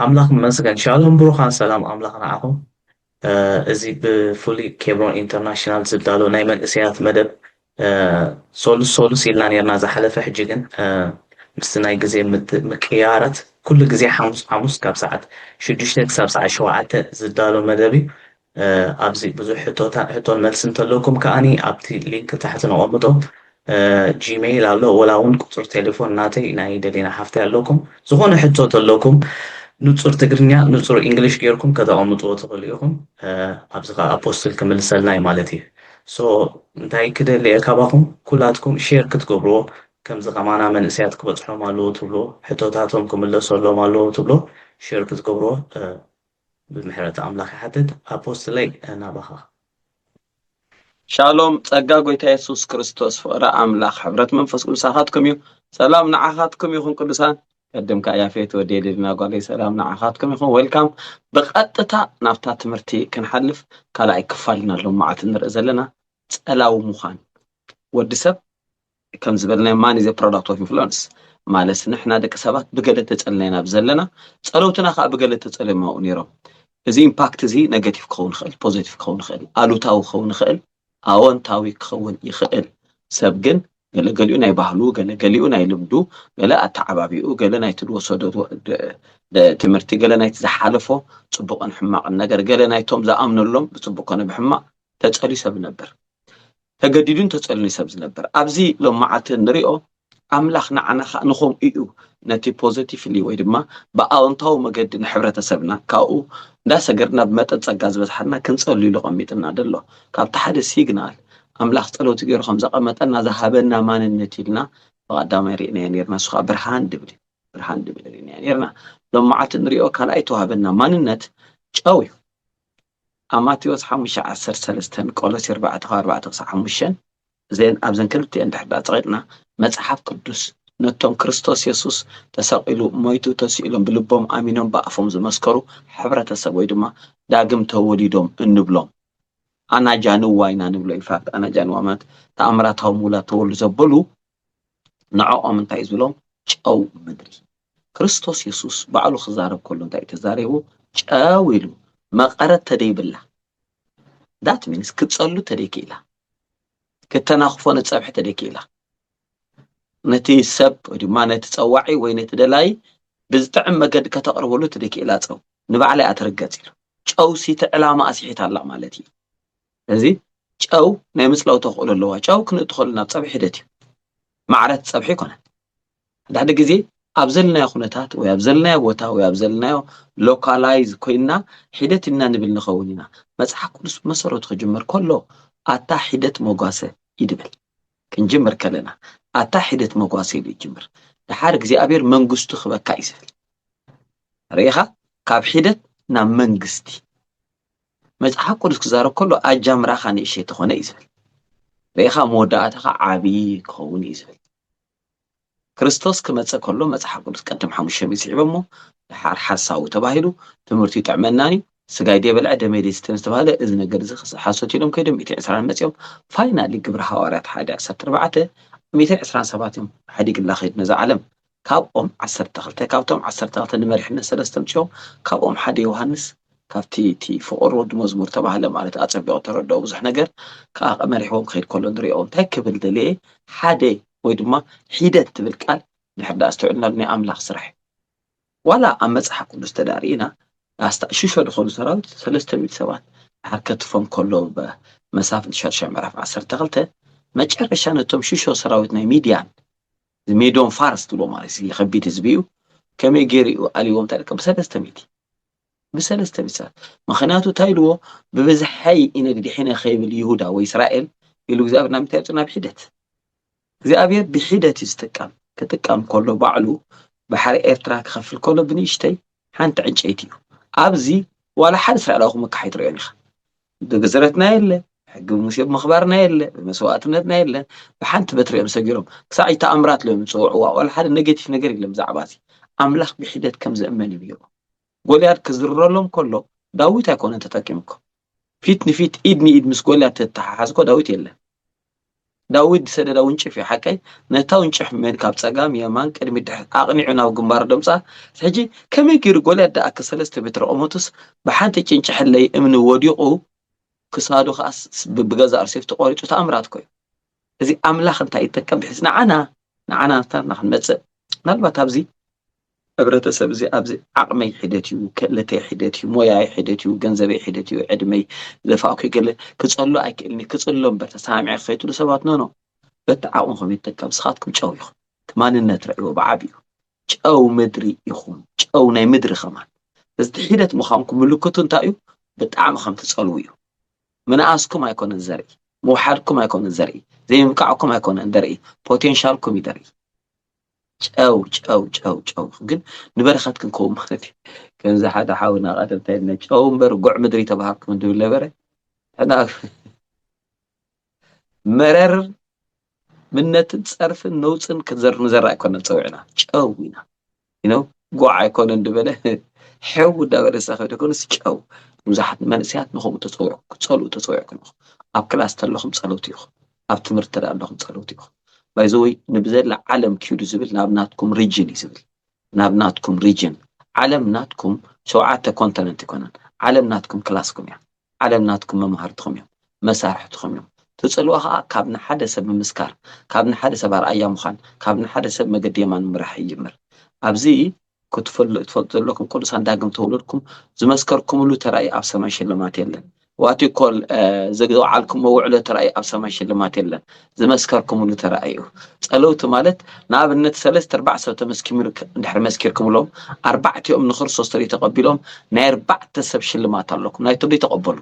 أملاك مسكن شالهم بروخان سلام أملاك معهم أزي بفولي كيبرون إنترناشنال زبدالو نايمن إسيات مدب سولو سيلان يرنا زحلفة حجيجن مستناي جزي مكيارات كل جزي حموس كاب ساعات شدشتك ساب ساعة شوعات زبدالو مدبي أبزي بزو حتو الملسن تلوكم كأني أبتي لينك تحت نقومتو جيميل ألو ولا ون كتر تليفون ناتي ناي دلينا حفتي ألوكم زغون حتو تلوكم نصور تجرنيا نصور إنجليش كيركم كذا عمود وتقوليهم أبزغ أبوستل كمل سلناي مالتي داي كده اللي أكابهم كلاتكم شير كتقبرو كم زغمانا من سياتك بتصحوا مالو تبلو حتى تاتهم كمل سولو مالو تبلو شير كتقبرو بمحرة أملاك حدد أبوستلي أنا بخا ሻሎም ጸጋ ጎይታ ኢየሱስ ክርስቶስ ፍቅሪ ኣምላኽ ሕብረት መንፈስ ቅዱሳኻትኩም እዩ ሰላም ንዓኻትኩም ይኹን ቅዱሳን ቀደም ከያፌት ወዴድና ጓሌ ሰላም ንዓኻትኩም ይኹን ዌልካም ብቐጥታ ናብታ ትምህርቲ ክንሓልፍ ካልኣይ ክፋልና ሎማዓት ንርኢ ዘለና ጸላው ምዃን ወዲ ሰብ ከም ዝበልና ማን ኢዝ ፕሮዳክት ኦፍ ኢንፍሉዌንስ ማለት ንሕና ደቂ ሰባት ብገለ ተጸለይና ብዘለና ጸሎትና ከዓ ብገለ ተጸለይማኡ ነይሮም እዚ ኢምፓክት እዚ ኔጌቲቭ ክኸውን ይኽእል ፖዚቲቭ ክኸውን ይኽእል ኣሉታዊ ክኸውን ይኽእል ኣወንታዊ ክኸውን ይኽእል ሰብ ግን ገለገሊኡ ናይ ባህሉ ገለገሊኡ ናይ ልምዱ ገለ ኣተዓባቢኡ ገለ ናይ ትወሰዶ ትምህርቲ ገለ ናይ ዝሓለፎ ጽቡቕን ሕማቕን ነገር ገለ ናይቶም ዝኣምነሎም ብጽቡቕ ኮነ ብሕማቕ ተጸሊ ሰብ ነበር ተገዲዱን ተጸልኒ ሰብ ዝነበር ኣብዚ ሎማዓት ንሪኦ ኣምላኽ ንዓና ንኹም እዩ ነቲ ፖዚቲቭሊ ወይ ድማ ብኣወንታዊ መገዲ ንሕብረተሰብና ካብኡ እንዳሰገርና ብመጠን ጸጋ ዝበዝሓና ክንጸልዩ ቀሚጥና ደሎ ካብቲ ሓደ ሲግናል ኣምላኽ ጸሎት ገይሩ ከም ዘቐመጠና ዝሃበና ማንነት ኢልና ብቐዳማይ ርኢና ነርና እሱ ከዓ ብርሃን ድብል ርኢና ነርና ሎማዓት ንሪኦ ካልኣይ ተዋሃበና ማንነት ጨው እዩ ኣብ ማቴዎስ 5:13 ቆሎስ 4:4-5 زين أبزن كلتي عند حدا تغيرنا مصحف قدوس نتوم كريستوس يسوس تسقيلو مويتو تسئلهم بلبهم آمينهم بأفهم زمسكرو حبرة سبوي دما داقم توليدهم النبلهم أنا جانو واينا نبلو إفاق أنا جانو أمات تأمراتهم ولا تولي زبلو نعو أمن تايزولهم أو مدري كريستوس يسوس بعلو خزارب كلهم تاي تزاريهو جاويلو ما قرد تدي بالله that means كتصلو تدي كيلا كتناخفون تصبح تدكيلا نتي سب ودما نتصواعي وين تدلاي بزطعم مقد كتقربلو تدكيلا صو نبعلي اترغصيل ጨው ሲተዕላማ አስሒት አላ ማለት እዩ እዚ ጨው ናይ ምስላው ተخول ኣለዋ ጨው ክንጥخልና ጸብሒ ሂደት እዩ ማዕረት ጸብሒ ኮነ ዳሕደ ግዜ ኣብዘልናዮ ኩነታት ወይ ኣብዘልናዮ ቦታ ወይ ኣብዘልናዮ ሎካላይዝ ኮይና ሂደትና ንብል ንኸውንና መጽሓፍ ቅዱስ መሰረቱ ክጅመር ከሎ ኣታ ሂደት መጓሰ ይድብል ክንጅምር ከለና ኣታ ሂደት መጓሰ ይጅምር ድሓር እግዚአብሔር መንግስቱ ክበካ ይስብል ሪኻ ካብ ሂደት ናብ መንግስቲ መጽሓፍ ቅዱስ ክዛረብ ከሎ ኣጃምራኻ ንእሽተ ተኾነ ይስብል ሪኻ መወዳእታኻ ዓቢ ክኸውን ይስብል ክርስቶስ ክመጽእ ከሎ መጽሓፍ ቅዱስ ቀደም 5 ይጽሕበሞ ድሓር ሓሳቡ ተባሂሉ ትምህርቲ ይጥዕመናኒ ስጋይ ደበልዐ ደመይ ደስተን ተባለ እዚ ነገር እዚ ሓሶት ኢሎም ከይዶም 120 መጽኦም ፋይናሊ ግብረ ሐዋርያት 14 127 ሓዲግላ ኸይድ ነዛ ዓለም ካብኦም 12 ካብቶም 12 ንመሪሕነት ሰለስተ ምጽኦም ካብኦም ሓደ ዮሐንስ ካብቲ ፍቁር ወድ መዝሙር ተባህለ ማለት ኣጸቢቑ ተረዳው ብዙሕ ነገር ካብ መሪሕዎም ከይድ ከሎ ንሪኦ እንታይ ክብል ደልየ ሓደ ወይ ድማ ሂደት ትብል ቃል ንሕዳ ኣስተውዕልና ናይ ኣምላኽ ስራሕ ዋላ ኣብ መጽሓፍ ቅዱስ ተዳሪእና ኣስተሽሾ ድኾኑ ሰራዊት 300 ሰባት ሓርከትፎም ከሎ በመሳፍንት ሸርሸ ምዕራፍ 12 መጨረሻ ነቶም ሽሾ ሰራዊት ናይ ሚድያን ዝሜዶን ፋርስ ትብሎ ማለት እዩ ከቢድ ህዝቢኡ ከመይ ገይሩ ኣልዮም ታሪክ ብ300 ሰባት ምክንያቱ ታይልዎ ብብዝሐይ ኢነግዲ ሒነ ኸይብል ይሁዳ ወይ እስራኤል ኢሉ እግዚአብሔር ናምታይ ያጽና ብሂደት እግዚአብሔር ብሂደት ይስጠቀም ከጥቀም ከሎ ባዕሉ ባሕሪ ኤርትራ ክኸፍል ከሎ ብንሽተይ ሓንቲ ዕንጨይቲ እዩ ኣብዚ ዋላ ሓደ እስራኤላዊ መካሒት ርአዮን ኢኻ ብግዝረትና የለ ሕጊ ሙሴ መኽባርና የለ መስዋዕትነትና የለ ብሓንቲ በትሪኦም ሰጊሮም ክሳዕ ተኣምራት ሎም ጽውዕዋ ዋላ ሓደ ኔጌቲቭ ነገር የለም ዛዕባቲ ኣምላኽ ብሂደት ከም ዝእመን እዩ ጎልያድ ክዝረሎም ከሎ ዳዊት ኣይኮነን ተጠቂምኮ ፊት ንፊት ኢድ ንኢድ ምስ ጎልያድ ተተሓሓዝኮ ዳዊት የለን داود سدد ونشف في حكي نتا ونشف من كاب صقام يمان قدمي دحر اقنعنا وغمبار دمصا سجي كم يغير قول يدا اكسلست بتر اموتس بحانت چنچ حلي امن وديقو كسادو خاص بغزا ارسيف تقوريطو تامرات كوي ازي املاح انت يتكم بحسنا عنا تنخ مص نالبات ابزي ሕብረተሰብ እዚ ኣብዚ ዓቕመይ ሒደት እዩ ክእለተይ ሒደት እዩ ሞያይ ሒደት እዩ ገንዘበይ ሒደት እዩ ዕድመይ ዘፋእኩ ገለ ክጸሉ ኣይክእልኒ ክጽሎ እምበር ተሰሚዐ ክኸይትሉ ሰባት ኖ በቲ ዓቕምኹም ይጠቀም ስኻትኩም ጨው ኢኹም ማንነት ረእይዎ ብዓብዩ ጨው ምድሪ ኢኹም ጨው ናይ ምድሪ ኸማን እዚ ሒደት ምዃንኩም ምልክቱ እንታይ እዩ ብጣዕሚ ከም ትጸልው እዩ ምንኣስኩም ኣይኮነን ዘርኢ ምውሓድኩም ኣይኮነን ዘርኢ ዘይምምቃዕኩም ኣይኮነን ዘርኢ ፖቴንሻልኩም ይደርኢ ጨው ግን ንበረኸት ክንከው ማለት ከምዚ ሓደ ሓውና ቀደምታይና ጨው እምበር ጉዕ ምድሪ ተባሃልኩም እንድብል ነበረ እና መረር ምነትን ጸርፍን ነውፅን ክንዘራ ኣይኮነን ፀውዕና ጨው ኢና ጉዕ ኣይኮነን ድበለ ሕው ዳበለ ሰኸደ ኮንስ ጨው ብዙሓት መንእስያት ንኸምኡ ተፀውዑ ኣብ ክላስ ተለኹም ጸሎት ኢኹም ኣብ ትምህርቲ ተዳለኹም ጸሎት ኢኹም ባይዘወይ ንብዘላ ዓለም ኪዱ ዝብል ናብናትኩም ሪጅን ይዝብል ናብናትኩም ሪጅን ዓለም ናትኩም ሸውዓተ ኮንቲነንት ይኮነን ዓለም ናትኩም ክላስኩም እያ ዓለም ናትኩም መምሃርትኩም እዮም መሳርሕትኩም እዮም ትጽልዋ ከዓ ካብ ንሓደ ሰብ ምምስካር ካብ ንሓደ ሰብ ኣርኣያ ምዃን ካብ ንሓደ ሰብ መገዲ የማን ምራሕ ይጅምር ኣብዚ ክትፈልጡ ዘለኩም ቅዱሳን ዳግም ተወለድኩም ዝመስከርኩምሉ ተራእይ ኣብ ሰማይ ሽልማት የለን ዋት ዩ ኮል ዘግዓልኩም መውዕሎ ተራእይ ኣብ ሰማይ ሽልማት የለን ዝመስከርኩምሉ ተራእይ እዩ ጸሎት ማለት ንኣብነት 3-4 ሰብ ተመስኪሙ እንድሕር መስኪርኩምሎም 4 ንክርስቶስ ተሪ ተቀቢሎም ናይ 4 ሰብ ሽልማት ኣለኩም ናይ ተሪ ተቀበሉ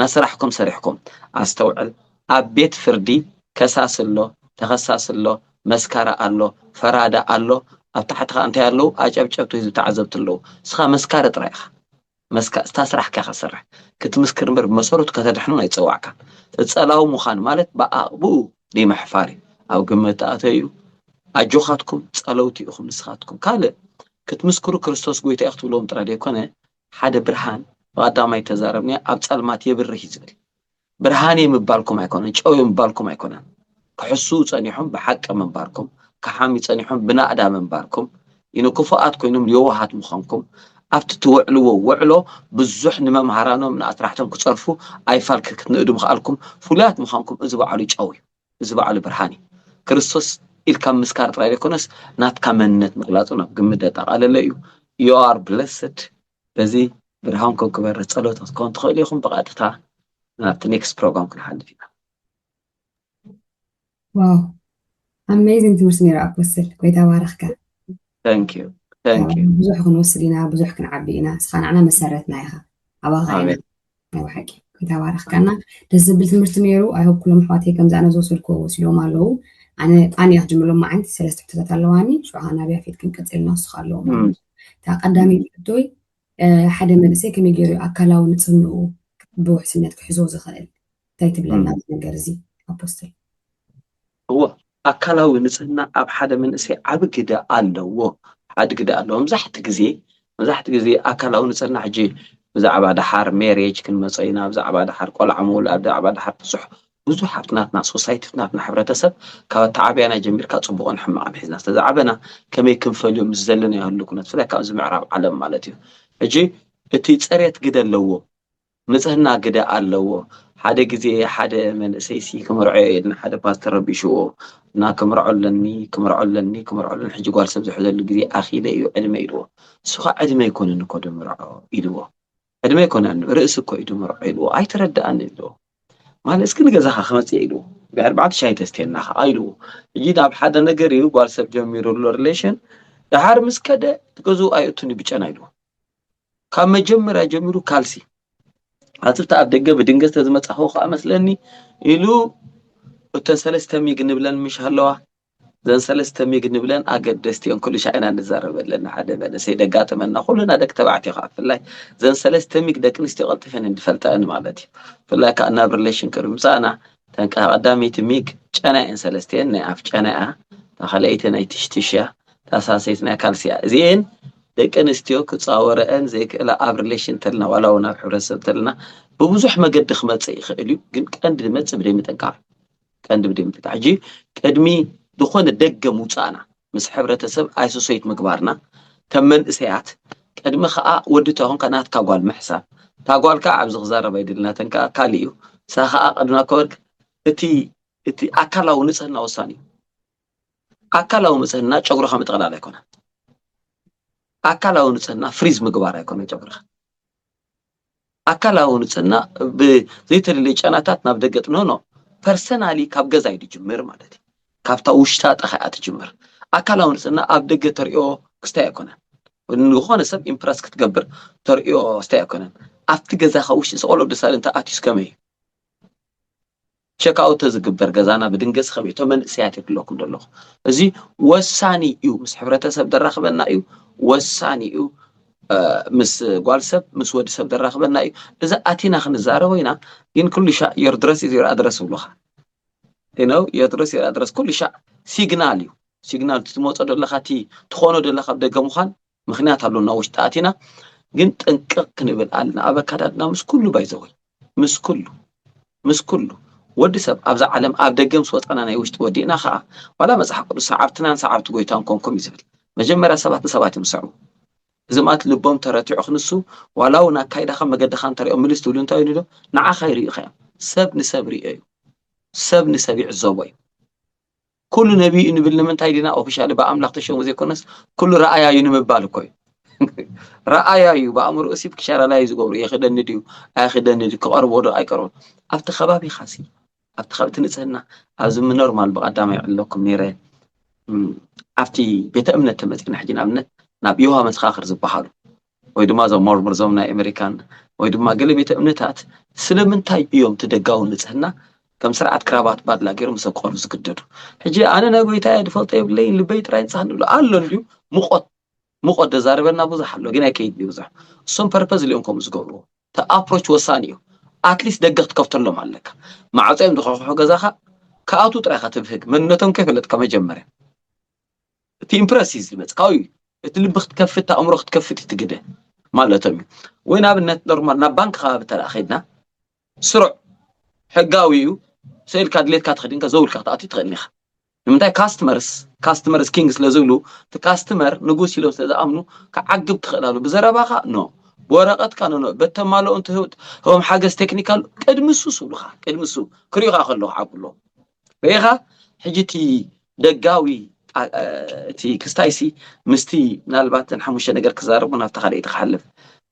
ናስራሕኩም ሰሪሕኩም ኣስተውዕል ኣብ ቤት ፍርዲ ከሳስ ኣሎ ተኸሳስ ኣሎ መስካራ ኣሎ ፈራዳ ኣሎ ኣብ ታሕትኻ እንታይ ኣለዉ ኣጨብጨብቲ ህዝቢ ተዓዘብቲ ኣለዉ ስኻ መስካረ ጥራይኻ ስታስራሕካ ከሰርሕ ክትምስክር እምበር ብመሰረቱ ከተድሕኑ ኣይፀዋዕካ እፀላዊ ምዃን ማለት ብኣቕብኡ ዘይመሕፋሪ ኣብ ግምት ኣተዩ ኣጆኻትኩም ጸለውቲ ኢኹም ንስኻትኩም ካልእ ክትምስክሩ ክርስቶስ ጎይታ ኢኹ ትብለዎም ጥራይ ዘይኮነ ሓደ ብርሃን ብቐዳማይ ተዛረብኒ ኣብ ጸልማት የብርህ ዝብል ብርሃን የምባልኩም ኣይኮነን ጨው የምባልኩም ኣይኮነን ክሕሱ ጸኒሖም ብሓቂ መንባርኩም كحامي تصنيحون بناء دام مباركم إنه كفاءات كوينهم يوهات مخانكم أفتتوعلوا وعلو بالزح نمام هرانو من أطرحتهم كتصرفوا أي فالك كتنقدوا مخالكم فلات مخانكم إزبا علي جاوي إزبا علي برهاني كريستوس إلكام مسكارت رأي لكونس نات كامنت مغلاتونا بقمدة تقال لأيو you are blessed بزي برهانكم كبير رتسألوا تسكون تخيليكم بقادتها نات next program كل حد فينا واو amazing ትምህርቲ ነይሩ ኣፖስትል ጎይታ ባረኽካ thank you ብዙሕ ክንወስድ ኢና ብዙሕ ክንዓቢ ኢና ስኻ ንዓና መሰረትና ኢኻ ኣባኻ ኢና ናይ ሓቂ ጎይታ ባረኽካና ደስ ዝብል ትምህርቲ ነይሩ ኣይሆፕ ኩሎም ኣሕዋተይ ከምዚ ኣነ ዝወሰድክዎ ወሲዶም ኣለዉ ኣነ ጣንያ ክጅምሎም ማዓንቲ 3 ሕቶታት ኣለዋኒ ሽውዓ ናብያ ፊት ክንቅፅል ንወስኻ ኣለዎ እታ ቀዳሚት ሕቶይ ሓደ መንእሰይ ከመይ ገይሩ ኣካላዊ ንፅህንኡ ብውሕስነት ክሕዞ ዝኽእል እንታይ ትብለና ነገር እዚ ኣፖስትል هو ኣካላዊ ንጽህና ኣብ ሓደ መንእሰይ ዓብ ግደ ኣለዎ ሓደ ግደ ኣለዎ መብዛሕቲ ግዜ ኣካላዊ ንጽህና ሕጂ ብዛዕባ ድሓር ሜሬጅ ክንመጽኢና ብዛዕባ ድሓር ቆልዓ ምውላድ ብዛዕባ ድሓር ብዙሕ ናትና ሶሳይቲ ናትና ሕብረተሰብ ካብ ተዓብያና ጀሚርካ ጽቡቕን ሕማቕን ሒዝና ዝተዛዕበና ከመይ ክንፈልዮም ዘለና ያህሉ ኩነት ፍላይ ካብ ምዕራብ ዓለም ማለት እዩ ሕጂ እቲ ጽሬት ግደ ኣለዎ ንጽህና ግደ ኣለዎ ሓደ ግዜ ሓደ መንእሰይ ክምርዖ የድና ሓደ ፓስተር ረቢሽዎ ና ክምርዖለኒ ሕጂ ጓል ሰብ ዝሕዘሉ ግዜ ኣኺለ እዩ ዕድመ ኢልዎ ስኻ ዕድመ ይኮነን እኮ ድምርዖ ኢልዎ ዕድመ ይኮነን ርእሲ እኮ እዩ ድምርዖ ኢልዎ ኣይተረዳእኒ ኢልዎ ማለት እስኪ ንገዛኻ ክመፅእ ኢልዎ ብኣርባዕተ ሻይ ተስተየና ኸ ኢልዎ ሕጂ ናብ ሓደ ነገር እዩ ጓል ሰብ ጀሚሩሎ ሪሌሽን ድሓር ምስ ከደ ትገዝኡ ኣይእቱኒ ብጨና ኢልዎ ካብ መጀመርያ ጀሚሩ ካልሲ ኣትብታ ኣብ ደገ ብድንገት ዝመጻኸው ከዓ መስለኒ ኢሉ እተን 3 ሚግ ንብለን ምሽ ኣለዋ ዘን 3 ሚግ ንብለን ኣገደስቲ ኩሉ ሻይና ንዛረበለን ሓደ መንእሰይ ደጋተመና ኩሉና ደቂ ተባዕትዮ ከዓ ፍላይ ዘን 3 ሚግ ደቂ ኣንስትዮ ቀልጢፈን እንድፈልጠን ማለት እዩ ፍላይ ከዓ ናብ ሪሌሽን ቅርምፃና ተንቃ ቀዳሚት ሚግ ጨናየን 3 ናይ ኣፍ ጨናያ ተኸለይተ ናይ ትሽትሽያ ታሳሰይት ናይ ካልሲያ እዚን ደቂ ኣንስትዮ ክጻወረአን ዘይክእላ ኣብ ሪሌሽን ተልና ዋላው ናብ ሕብረተሰብ ተልና ብብዙሕ መገዲ ክመጽእ ይኽእል እዩ ግን ቀንዲ መጽእ ብደይ ምጥንቃቕ ቀንዲ ብድምታ ሕጂ ቅድሚ ዝኾነ ደገ ምውፃእና ምስ ሕብረተሰብ ኣይሶሴት ምግባርና ተመን እሰያት ቅድሚ ከዓ ወዲ ተኾንካ ናትካ ጓል ምሕሳብ ታጓልካ ኣብዚ ክዛረብ ኣይድልናተን ከዓ ካሊእ እዩ ሳ ከዓ ቅድምና ከወድክ እቲ ኣካላዊ ንጽህና ወሳኒ እዩ ኣካላዊ ንጽህና ጨጉርኻ ምጥቕላል ኣይኮነን ኣካላዊ ንጽህና ፍሪዝ ምግባር ኣይኮነን ጨጉርኻ ኣካላዊ ንጽህና ብዘይተደለየ ጨናታት ናብ ደገ ጥኖ ፐርሰናሊ ካብ ገዛ ይጅምር ማለት እዩ ካብታ ውሽጣ ጠኻያ ትጅምር ኣካላዊ ንጽህና ኣብ ደገ ተርእዮ ክስታይ ኣይኮነን ንዝኾነ ሰብ ኢምፕረስ ክትገብር ተርእዮ ክስታይ ኣይኮነን ኣብቲ ገዛኻ ውሽጢ ሰቆሎ ብደሳል እንተ ኣትዩስ ከመይ ቸካውት ዝግበር ገዛና ብድንገት ከመይ ቶ መንእሰያት ይብለኩም ደለኹ እዚ ወሳኒ እዩ ምስ ሕብረተሰብ ደራኽበና እዩ ወሳኒ እዩ ምስ ጓል ሰብ ምስ ወዲ ሰብ ደራኽበና እዩ እዛ ኣቲና ክንዛረብ ወይና ግን ኩሉ ሻ your dress is your address ብሉኻ your dress is your address ኩሉ ሻ ሲግናል እዩ ሲግናል ትመፆ ደለኻ እቲ ትኾኖ ደለኻ ብደገ ምዃን ምክንያት ኣሎና ውሽጢ ኣቲና ግን ጥንቅቕ ክንብል ኣለና ኣብ ኣካዳድና ምስ ኩሉ ወዲ ሰብ ኣብዛ ዓለም ኣብ ደገ ምስ ወፃና ናይ ውሽጢ ወዲእና ከዓ ዋላ መፅሓፍ ቅዱስ ሰዓብትናን ሰዓብቲ ጎይታን ኮንኩም እዩ ዝብል መጀመርያ ሰባት ንሰባት ይምስዑ እዚ ማለት ልቦም ተረቲዑ ክንሱ ዋላ እውን ኣካይዳኻ መገድኻ እንተሪኦም ምልስ ትብሉ እንታይ ኢሉ ዶ ንዓኻ ይርእዩ ኸ ሰብ ንሰብ ርእዮ እዩ ሰብ ንሰብ ይዕዘቦ እዩ ኩሉ ነቢይ ንብል ንምንታይ ዲና ኦፊሻሊ ብኣምላኽ ተሾሙ ዘይኮነስ ኩሉ ረኣያ እዩ ንምባል እኮ እዩ ረኣያ እዩ ብኣእምሮ እሲብ ክሻራ ላይ ዝገብሩ የኽደኒ ድዩ ኣይኽደኒ ድዩ ክቐርቦ ዶ ኣይቀርቦ ኣብቲ ከባቢ ኻሲ ኣብቲ ከባቢ ንጽህና ኣብዚ ኖርማል ብቐዳማይ ኣለኩም ነይረ ኣብቲ ቤተ እምነት ተመፂና ሕጂ ንኣብነት ናብ ይሖዋ መስኻኽር ዝበሃሉ ወይ ድማ ዞም ሞርሞር ዞም ናይ ኣሜሪካን ወይ ድማ ገለ ቤተ እምነታት ስለምንታይ እዮም ትደጋው ንጽህና ከም ስርዓት ክራባት ባድላ ገይሮም ሰብ ክቐርቡ ዝግደዱ ሕጂ ኣነ ናይ ጎይታየ ድፈልጦ የብለይን ልበይ ጥራይ ንጽህና ንብሎ ኣሎ እንድዩ ሙቆት ደዛረበና ብዙሕ ኣሎ ግን ኣይከይድ ብዙሕ እሶም ፐርፐዝ ሊኦም ከምኡ ዝገብርዎ ተኣፕሮች ወሳኒ እዩ ኣትሊስት ደገ ክትከፍተሎም ኣለካ ማዕፆኦም ዝኸፍሑ ገዛኻ ከኣቱ ጥራይካ ትብህግ መንነቶም ከይፈለጥካ መጀመርያ እቲ ኢምፕረስ እዩ ዝመጽ ካው እቲ ልቢ ክትከፍት ኣእምሮ ክትከፍት ትግደ ማለቶም እዩ ወይ ንኣብነት ኖርማል ናብ ባንክ ከባቢ ተለኣ ኸይድና ስሩዕ ሕጋዊ እዩ ስእልካ ድሌትካ ትኸዲንካ ዘውልካ ክትኣትዩ ትኽእል ኢኻ ንምንታይ ካስተመርስ ኪንግ ስለ ዝብሉ እቲ ካስተመር ንጉስ ኢሎም ስለ ዝኣምኑ ክዓግብ ትኽእላሉ ብዘረባኻ ኖ ብወረቐትካ ኖ በተማልኦ እንትህቦም ሓገዝ ቴክኒካል ቅድምሱ ስብሉኻ ቅድምሱ ክሪኡኻ ከለኹ ዓብሎ ርኢኻ ሕጂ እቲ ደጋዊ እቲ ክስታይሲ ምስቲ ምናልባትን ሓሙሽተ ነገር ክዛረቡ ናብቲ ካልእ ትሓልፍ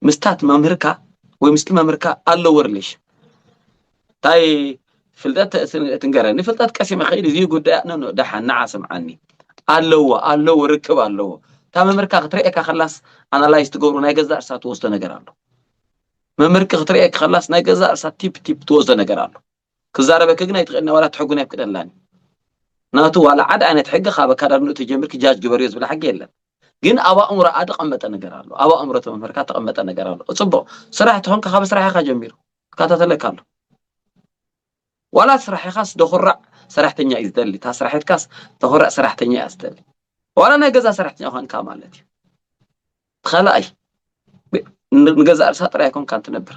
ምስታት መምህርካ ወይ ምስቲ መምህርካ ኣለዎ ሪሌሽን ታይ ፍልጠት ትንገረኒ ፍልጠት ቀሲመ ኸይድ እዚ ጉዳይ ኖ ዳሓን ንዓ ስምዓኒ ኣለዎ ርክብ ኣለዎ እታ መምህርካ ክትሪአካ ከላስ ኣናላይዝ ትገብሩ ናይ ገዛ እርሳ ትወስዶ ነገር ኣሎ መምህርካ ክትሪአካ ከላስ ናይ ገዛ እርሳ ቲፕ ትወስዶ ነገር ኣሎ ክዛረበካ ግን ኣይትኽእልና ዋላ ትሕጉን ኣይፍቅደላኒ ናቱ ዋላ ዓድ ዓይነት ሕጊ ካብ ኣካዳድንኡ ተጀምር ክጃጅ ግበርዮ ዝብል ሓቂ የለን ግን ኣብ ኣእምሮ ተቐመጠ ነገር ኣሎ ኣብ ኣእምሮ ተመምህርካ ተቐመጠ ነገር ኣሎ እጽቡቕ ስራሕ ትኾንካ ካብ ስራሕኻ ጀሚሩ ካታተለካ ኣሎ ዋላ ስራሕኻስ ደኹራዕ ሰራሕተኛ እዩ ዝደሊ እታ ስራሕትካስ ተኹራዕ ሰራሕተኛ እያ ዝደሊ ዋላ ናይ ገዛ ሰራሕተኛ ኮንካ ማለት እዩ ተኸላኣይ ንገዛ እርሳ ጥራይ ኮንካ ትነብር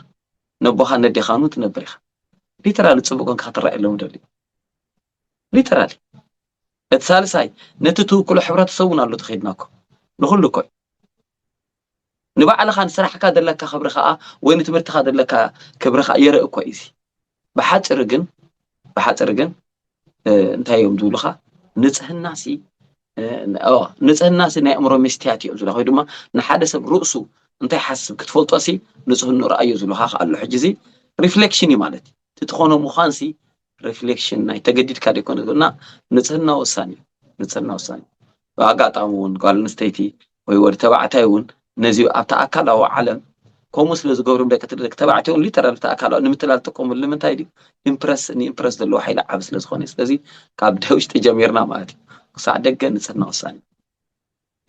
ነቦኻ ነዴኻኑ ትነብር ኢኻ ሊተራሊ ጽቡቕ ኮንካ ክትረአየሎም ደሊ ሊተራሊ እቲ ሳልሳይ ነቲ ትውክሎ ሕብረተሰብ እውን ኣሎ ተኸይድናኮ ንኹሉ ኮይ ንባዕልኻ ንስራሕካ ዘለካ ክብሪ ከዓ ወይ ንትምህርትኻ ዘለካ ክብሪ ከዓ የርኢ እኮ እዩ ብሓፅር ግን እንታይ እዮም ዝብሉኻ ንጽህናሲ ናይ ኣእምሮ መስትያት እዮም ዝብሉኻ ወይ ድማ ንሓደ ሰብ ርእሱ እንታይ ሓስብ ክትፈልጦሲ ንጽህንኡ ረኣዩ ዝብሉኻ ኣሎ ሕጂ እዚ ሪፍሌክሽን እዩ ማለት እቲ ትኾኖ ምዃንሲ ሪፍሌክሽን ናይ ተገዲድካ ደይኮነ ዝብልና ንጽህና ወሳኒ እዩ ብኣጋጣሚ እውን ጓል ኣንስተይቲ ወይ ወዲ ተባዕታይ እውን ነዚ ኣብታ ኣካላዊ ዓለም ከምኡ ስለ ዝገብሮም ደቂ ተባዕትዮ ሊተራል ተኣካላዊ ንምትላል ጥቆምሉ ንምንታይ ድዩ ኢምፕረስ ዘለዎ ሓይሊ ዓብ ስለ ዝኾነ ስለዚ ካብ ውሽጢ ጀሚርና ማለት እዩ ክሳዕ ደገ ንጽህና ወሳኒ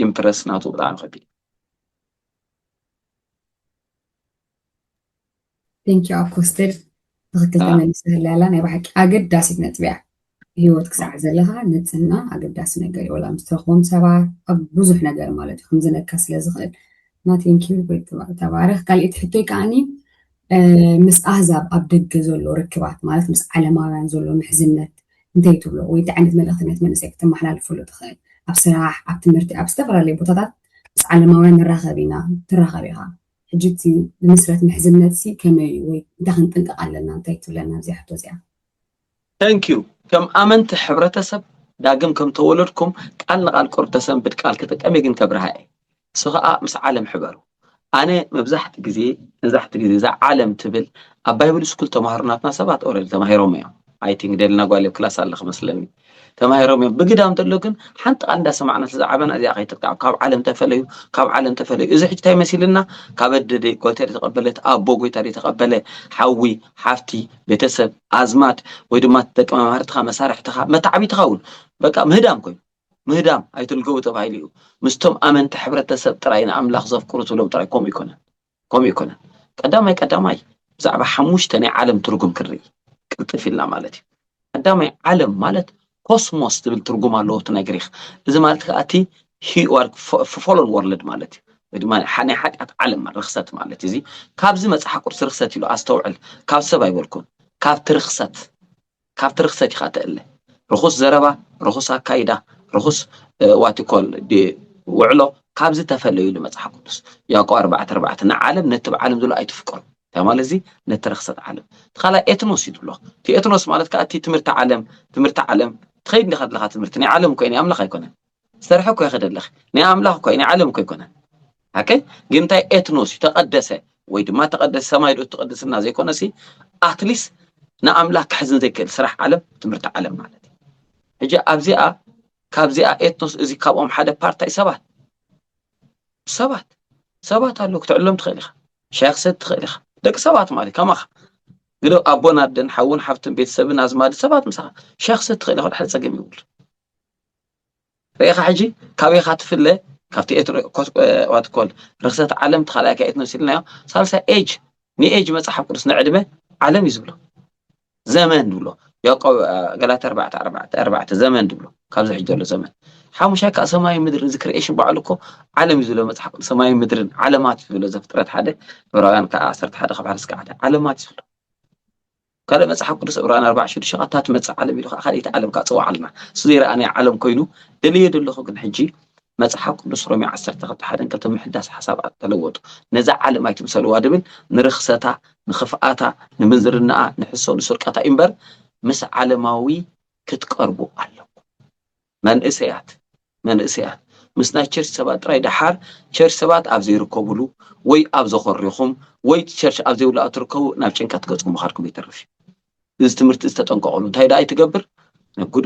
ኢምፕረስ ናቱ ብጣዕሚ ከቢድ ቴንክ ዩ ኣኮስተር ትኽክል ተመሊስህላላ ናይ ባሕቂ ኣገዳሲት ነጥብያ ህይወት ክሳዕ ዘለኻ ንጽህና ኣገዳሲ ነገር እዩ ወላ ምስ ትረኽቦም ሰባት ኣብ ብዙሕ ነገር ማለት እዩ ከምዝነካ ስለ ዝኽእል ና ቴንክ ዩ ተባረኽ ካልኢት ሕቶይ ከዓኒ ምስ ኣህዛብ ኣብ ደገ ዘሎ ርክባት ማለት ምስ ዓለማውያን ዘሎ ምሕዝነት እንታይ ትብሎ ወይ እንታይ ዓይነት መልእኽትነት መንእሰይ ክተመሓላልፈሉ ትኽእል ኣብ ስራሕ ኣብ ትምህርቲ ኣብ ዝተፈላለዩ ቦታታት ምስ ዓለማውያን ንራኸብ ኢና ትራኸብ ኢኻ ሕጂ እቲ ንምስረት ምሕዝነት ከመይ እዩ ወይ እንታይ ክንጥንቀቕ ኣለና እንታይ ትብለና እዚኣ ሕቶ እዚኣ ቴንኪዩ ከም ኣመንቲ ሕብረተሰብ ዳግም ከም ተወለድኩም ቃል ንቃል ቁርተሰንብድ ቃል ክጥቀም ግን ከብርሃ እየ እሱ ከዓ ምስ ዓለም ሕበሩ ኣነ መብዛሕቲ ግዜ እዛ ዓለም ትብል ኣብ ባይብል ስኩል ተማሃሩናትና ሰባት ኦረዲ ተማሂሮም እዮም አይ ቲንክ ደልና ጓል ክላስ ኣለኽ መስለኒ ተማሂሮም እዮም ብግዳም ተሎ ግን ሓንቲ ቃል እንዳሰማዕና ዝዓበና እዚኣ ከይትጥቃዕ ካብ ዓለም ተፈለዩ እዚ ሕጂ እንታይ መሲልና ካብ ኣደደ ጎይታ ተቐበለት ኣቦ ጎይታ ተቐበለ ሓዊ ሓፍቲ ቤተሰብ ኣዝማድ ወይ ድማ ተጠቂ መምሃርትኻ መሳርሕትኻ መታዕቢትኻ እውን በቃ ምህዳም ኣይትልገቡ ተባሂሉ እዩ ምስቶም ኣመንቲ ሕብረተሰብ ጥራይ ንኣምላኽ ዘፍቅሩ ትብሎም ጥራይ ከምኡ ይኮነን ቀዳማይ ብዛዕባ 5 ናይ ዓለም ትርጉም ክርኢ ቅልጥፍ ኢልና ማለት እዩ ቀዳማይ ዓለም ማለት ኮስሞስ ትብል ትርጉም ኣለዎ ናይ ግሪክ እዚ ማለት ከዓ እቲ ፎሎን ወርልድ ማለት እዩ ወይ ድማ ናይ ሓጢኣት ዓለም ርክሰት ማለት እዩ እዚ ካብዚ መፅሓፍ ቅዱስ ርክሰት ኢሉ ኣስተውዕል ካብ ሰብ ኣይበልኩን ካብቲ ርክሰት ኢኻ ትእለ ርኩስ ዘረባ ርኩስ ኣካይዳ ርኩስ ዋቲኮል ውዕሎ ካብዚ ተፈለዩ ኢሉ መፅሓፍ ቅዱስ ያዕቆብ 4:4 ንዓለም ነቲ ብዓለም ዘሎ ኣይትፍቀሩ ማለት እዚ ነቲ ርክሰት ዓለም ተኻላይ ኤትኖስ ይብሎ እቲ ኤትኖስ ማለት ከዓ እቲ ትምህርቲ ዓለም ትኸይድ ዲኻ ዘለኻ ትምህርቲ ናይ ዓለም ኮይኑ ኣምላኽ ኣይኮነን ዝተርሐ እኮ ይኸደለኽ ናይ ኣምላኽ ኮይኑ ናይ ዓለም እኮ ኣይኮነን ኦኬ ግን እንታይ ኤትኖስ ተቐደሰ ወይ ድማ ተቐደሰ ሰማይ ዶ ተቐደሰና ዘይኮነሲ ኣትሊስት ንኣምላኽ ክሕዝን ዘይክእል ስራሕ ዓለም ትምህርቲ ዓለም ማለት እዩ ሕጂ ካብዚኣ ኤትኖስ እዚ ካብኦም ሓደ ፓርታይ ሰባት ኣለዉ ክትዕሎም ትኽእል ኢኻ ሸኽሰት ትኽእል ኢኻ ደቂ ሰባት ማለት ከማኻ ግዶ ኣቦን ኣደን ሓውን ሓፍትን ቤተሰብን ኣዝማድ ሰባት ምሳኻ ሸኽሰት ትኽእል ኢኻ ድሕሪ ፀገም ይብሉ ርኢኻ ሕጂ ካበይኻ ትፍለ ካብቲ ዋትኮል ርክሰት ዓለም ተኻላይካ ኤትኖስ ኢልናዮ ሳልሳይ ኤጅ መፅሓፍ ቅዱስ ንዕድመ ዓለም እዩ ዝብሎ ዘመን ድብሎ ያዕቆብ ገላትያ 4:4 ዘመን ድብሎ ካብዚ ሕጂ ዘሎ ዘመን ሓሙሻይ ከዓ ሰማይ ምድርን እዚ ክሪኤሽን በዓሉ እኮ ዓለም እዩ ዝብሎ መፅሓፍ ቅዱስ ሰማይ ምድርን ዓለማት ዝብሎ ዘፍጥረት ሓደ ዕብራውያን ከዓ 11:1-9 ዓለማት ዝብሎ ካልእ መፅሓፍ ቅዱስ ዕብራውያን 4:6 ቃታት መፅእ ዓለም ኢሉ ከዓ ካልእቲ ዓለም ከዓ ፅዋዕ ኣለና እሱ ዘይረኣናይ ዓለም ኮይኑ ደልየ ደለኹ ግን ሕጂ መፅሓፍ ቅዱስ ሮሜ 12:1 ክልተ ምሕዳስ ሓሳባት ተለወጡ ነዛ ዓለም ኣይትምሰልዋ ድብል ንርክሰታ ንኽፍኣታ ንምንዝርናኣ ንሕሶ ንስርቀታ እምበር ምስ ዓለማዊ ክትቀርቡ ኣለኩ መንእሰያት ምስ ናይ ቸርች ሰባት ጥራይ ድሓር ቸርች ሰባት ኣብ ዘይርከብሉ ወይ ኣብ ዘኾሪኹም ወይ ቸርች ኣብ ዘይብላኣ ትርከቡ ናብ ጭንቀት ገጽኩም ምኻድኩም ይተርፍ እዚ ትምህርቲ ዝተጠንቀቐሉ እንታይ ዳይ ትገብር ነጉድ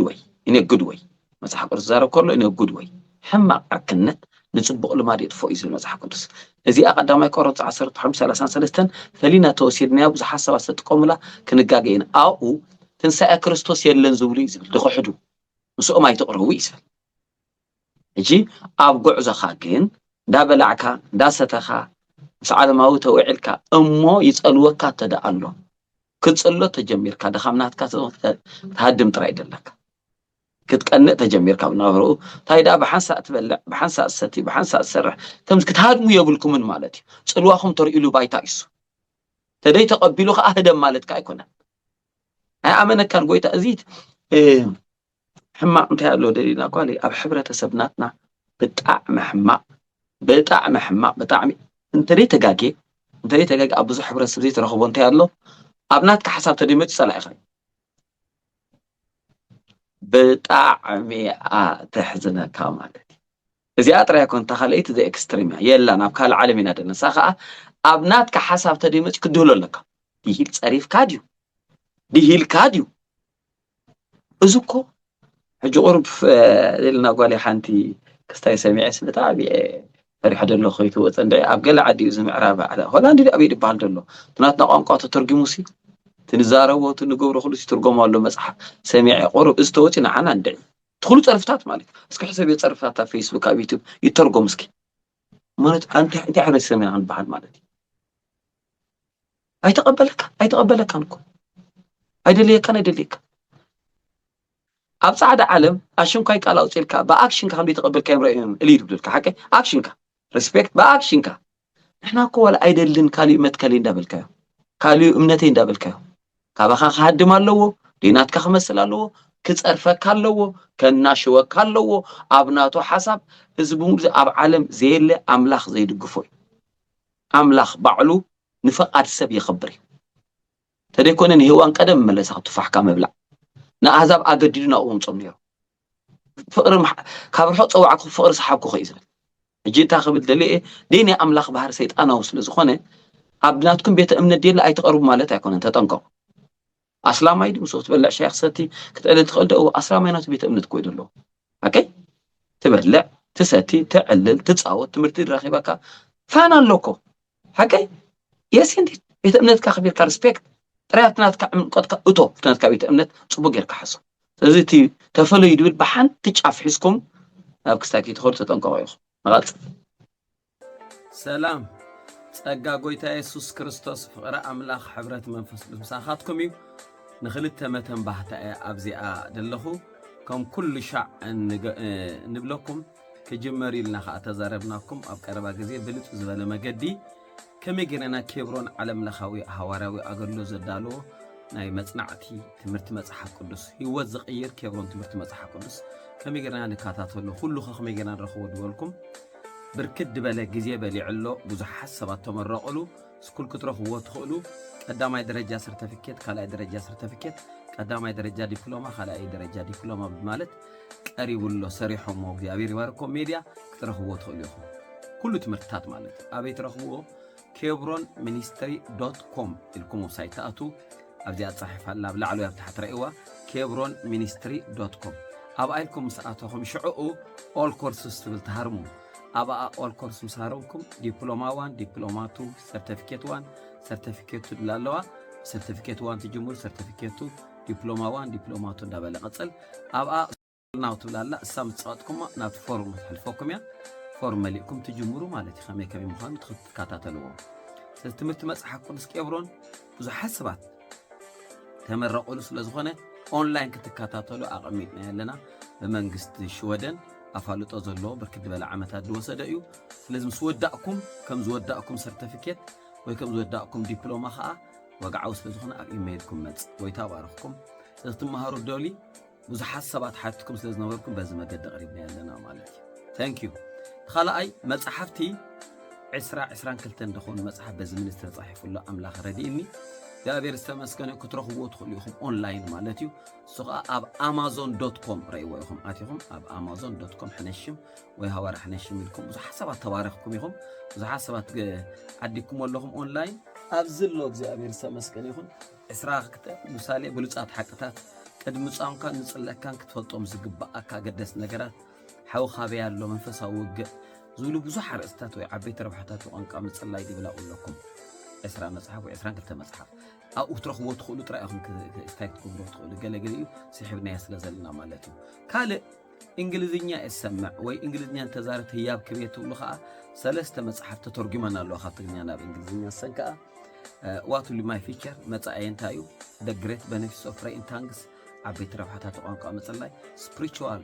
ወይ መፅሓፍ ቅዱስ ዛረብ ከሎ ነጉድ ወይ ሕማቕ ዕርክነት ንፅቡቕ ልማድ የጥፎ እዩ ዝብል መፅሓፍ ቅዱስ እዚኣ ቀዳማይ ቆሮንቶስ 10:33 ፈሊና ተወሲድናያ ብዙሕ ሓሳባት ዝተጥቀሙላ ክንጋገይን ኣብኡ ትንሳኤ ክርስቶስ የለን ዝብሉ እዩ ዝብል ድኽሕዱ ምስኦም ኣይተቕረቡ እዩ ዝብል ሕጂ ኣብ ጉዕዞኻ ግን እንዳበላዕካ እንዳሰተኻ ምስ ዓለማዊ ተውዒልካ እሞ ይፀልወካ ተደኣ ኣሎ ክትፅሎ ተጀሚርካ ድኻምናትካ ትሃድም ጥራይ ደለካ ክትቀንእ ተጀሚርካ ብናብርኡ እንታይ ዳ ብሓንሳእ ትበልዕ ብሓንሳእ ትሰቲ ብሓንሳእ ትሰርሕ ከምዚ ክትሃድሙ የብልኩምን ማለት እዩ ፅልዋኹም ተርእሉ ባይታ እሱ ተደይ ተቐቢሉ ከዓ ህደም ማለትካ ኣይኮነን ኣይኣመነካን ጎይታ እዚት ሕማቕ እንታይ ኣሎ ደሊና ጓሊ ኣብ ሕብረተሰብናትና ብጣዕሚ ሕማቕ ብጣዕሚ እንተደይ ተጋጌ ኣብ ብዙሕ ሕብረተሰብ ዘይተረኽቦ እንታይ ኣሎ ኣብ ናትካ ሓሳብ ተደይመፅ ፀላኢኻ ብጣዕሚ ተሕዝነካ ማለት እዩ እዚኣ ጥራይ ኮንታ ካልአይቲ ዘ ኤክስትሪም የላ ናብ ካልእ ዓለም ኢና ደለና ንሳ ከዓ ኣብ ናትካ ሓሳብ ተደይመፅ ክድህሎ ኣለካ ድሂል ፀሪፍካ ድሂልካ ድዩ እዚ እኮ ሕጂ ቁርብ ደልና ጓል ሓንቲ ክስታይ ሰሚዐስ ብጣዕሚ ፈሪሐ ደሎ ኸይትወፅ እንድዒ ኣብ ገለ ዓዲ እዩ ዝምዕራብ ሆላንድ ኣብ ኢድ ይበሃል ደሎ ትናትና ቋንቋ ተተርጊሙሲ ትንዛረቦ ትንገብሮ ኩሉ ትርጎም ኣሎ መፅሓፍ ሰሚዐ ቁርብ እዚ ተወፂ ንዓና እንድዒ ትኩሉ ፀርፍታት ማለት እስኪ ሕሰብ ፀርፍታት ኣብ ፌስቡክ ኣብ ዩቱብ ይተርጎም እስኪ ማለት እንታይ ዓይነት ሰሚዕና ክንበሃል ማለት እዩ ኣይተቐበለካን እኮ ኣይደልየካን ኣብ ጻዕዳ ዓለም ኣሽንኳይ ቃል ኣውፅልካ ብኣክሽንካ ከም ተቐበልካ ይምረአዮም እሊ ይብልካ ሓቂ ኣክሽንካ ሪስፔክት ብኣክሽንካ ንሕና እኮ ወላ ኣይደልን ካልእ መትከለይ እንዳበልካዮ ካልእ እምነተይ እንዳበልካዮ ካባኻ ክሃድም ኣለዎ ዲናትካ ክመስል ኣለዎ ክጸርፈካ ኣለዎ ከናሽወካ ኣለዎ ኣብናቶ ሓሳብ ህዝቡን ኣብ ዓለም ዘየለ ኣምላኽ ዘይድግፎ ኣምላኽ ባዕሉ ንፈቃድ ሰብ ይኽብር ተደይኮነ ንህዋን ቀደም መለሳ ትፋሕካ መብላዕ ንኣሕዛብ ኣገዲዱ ናቕወምጾም ነይሩ ፍቅሪ ካብ ርሑቕ ፀዋዕኩ ፍቅሪ ሰሓብኩ ኸይዝብል ሕጂ እታ ክብል ደልየ ደይናይ ኣምላኽ ባህር ሰይጣናዊ ስለ ዝኾነ ኣብ ናትኩም ቤተ እምነት ደየላ ኣይተቐርቡ ማለት ኣይኮነን ተጠንቀቑ ኣስላማይ ድምሶ ትበልዕ ሻይኽ ሰቲ ክትዕልል ትኽእል ደው ኣስላማይ ናቱ ቤተ እምነት ኮይዱ ኣለዎ ኦኬይ ትበልዕ ትሰቲ ትዕልል ትፃወት ትምህርቲ ረኺበካ ፋን ኣለኮ ኦኬይ የስ እንዴት ቤተ እምነትካ ክቢርካ ሪስፔክት ጥራያት ናትካ ዕምቆትካ እቶ ፍትነትካ ቤተ እምነት ጽቡቕ ጌርካ ሓሶ ስለዚ እቲ ተፈለዩ ድብል ብሓንቲ ጫፍ ሒዝኩም ኣብ ክስታኪ ትኸዱ ተጠንቀቑ ኢኹም መቐጽ ሰላም ጸጋ ጎይታ ኢየሱስ ክርስቶስ ፍቕሪ ኣምላኽ ሕብረት መንፈስ ቅዱስ ምሳኻትኩም እዩ ንኽልተ መተን ባህታ ኣብዚኣ ደለኹ ከም ኩሉ ሻዕ ንብለኩም ክጅመር ኢልና ከዓ ተዛረብናኩም ኣብ ቀረባ ግዜ ብልፅ ዝበለ መገዲ ከመይ ጌርና ኬብሮን ዓለም ለኻዊ ሃዋርያዊ ኣገልግሎት ዘዳልዎ ናይ መጽናዕቲ ትምህርቲ መጽሓፍ ቅዱስ ህይወት ዝቕይር ኬብሮን ትምህርቲ መጽሓፍ ቅዱስ ከመይ ጌርና ንካታተሉ ኩሉ ከመይ ጌርና ንረኽቦ ድበልኩም ብርክት ድበለ ግዜ በሊዕሎ ብዙሓት ሰባት ተመረቑሉ ስኩል ክትረኽብዎ ትኽእሉ ቀዳማይ ደረጃ ሰርቲፊኬት ካልኣይ ደረጃ ሰርቲፊኬት ቀዳማይ ደረጃ ዲፕሎማ ካልኣይ ደረጃ ዲፕሎማ ማለት ቀሪቡሎ ሰሪሖሞ እግዚአብሔር ይባርኮም ሜድያ ክትረኽብዎ ትኽእሉ ኢኹም ኩሉ ትምህርትታት ማለት ኣበይ ትረኽብዎ kebronministry.com ኢልኩም ዌብሳይት ተኣቱ ኣብዚኣ ጻሒፋላ ኣብ ላዕሉ ኣብ ታሕቲ ረእዋ kebronministry.com ኣብ ኣኢልኩም ሰኣቶኹም ሽዑኡ ኦል ኮርስስ ትብል ተሃርሙ ኣብኣ ኦል ኮርስ ምሳረምኩም ዲፕሎማ 1 ዲፕሎማ 2 ሰርቲፊኬት 1 ሰርቲፊኬት 2 ላለዋ ሰርቲፊኬት 1 ትጅምሩ ሰርቲፊኬት 2 ዲፕሎማ 1 ዲፕሎማ 2 እንዳበለ ቀጽል ኣብኣ ናው ትብላላ እሳ ምጽዋትኩም ናብ ፎርም ትሕልፈኩም ያ ፎርም መሊእኩም ትጅምሩ ማለት ከመይ ምዃኑ ትከታተልዎ ስለዚ ትምህርቲ መጽሓፍ ቅዱስ ኬብሮን ብዙሓት ሰባት ተመረቑሉ ስለ ዝኾነ ኦንላይን ክትከታተሉ ኣቐሚጥና ያለና በመንግስቲ ሽወደን ኣፋልጦ ዘለዎ ብርክት ዝበለ ዓመታት ዝወሰደ እዩ ስለዚ ምስ ወዳእኩም ከም ዝወዳእኩም ሰርቲፊኬት ወይ ከም ዝወዳእኩም ዲፕሎማ ከዓ ወግዓዊ ስለ ዝኾነ ኣብ ኢሜይልኩም መጽ ወይ ተባረኽኩም ስለዚ ትመሃሩ ደሊ ብዙሓት ሰባት ሓትኩም ስለ ዝነበርኩም በዚ መገዲ ቀሪብና ያለና ማለት እዩ ታንክ ዩ خلاص مصحفتي 22 እንደኾኑ መጽሐፍ በዚ ሚኒስትር ጻሒፉሎ ኣምላኽ ረዲእኒ እግዚአብሔር ዝተመስገነ ክትረኽብዎ ትኽእሉ ኢኹም ኦንላይን ማለት እዩ ሱኻ ኣብ amazon.com ረእይዎ ኢኹም ኣትይኹም ኣብ amazon.com ሕነሽም ወይ ሃዋር ሕነሽም ኢልኩም ብዙሓት ሰባት ተባረኽኩም ኢኹም ብዙሓት ሰባት ዓዲኩም ኣለኹም ኦንላይን ኣብ ዘሎ እግዚአብሔር ዝተመስገነ ይኹን 22 ምሳሌ ብሉጻት ሓቅታት ቅድሚ ጻምካ ንጽለካን ክትፈልጦም ዝግባኣካ ገደስ ነገራት حاو خابي الله منفسه وجه زولو بزح رأستات وعبيت ربحتات وأنك متصلى يدي بلا أقول لكم إسرع مصحف وإسرع كلتا مصحف أو تروحوا تدخلوا ترأيهم كاستايتكم تدخلوا قال قالوا سحبنا يسلزلنا مالته كله إنجليزية السمع وإنجليزية انتظارت هياب كبيرة ولخاء ثلاثة مصحف تترجمنا الله خاطرنا لا بإنجليزية السنكة واتو اللي ما فيتشر متى تايو The Great Benefits of Praying in Tongues عبيت ربحتات وأنك متصلى Spiritual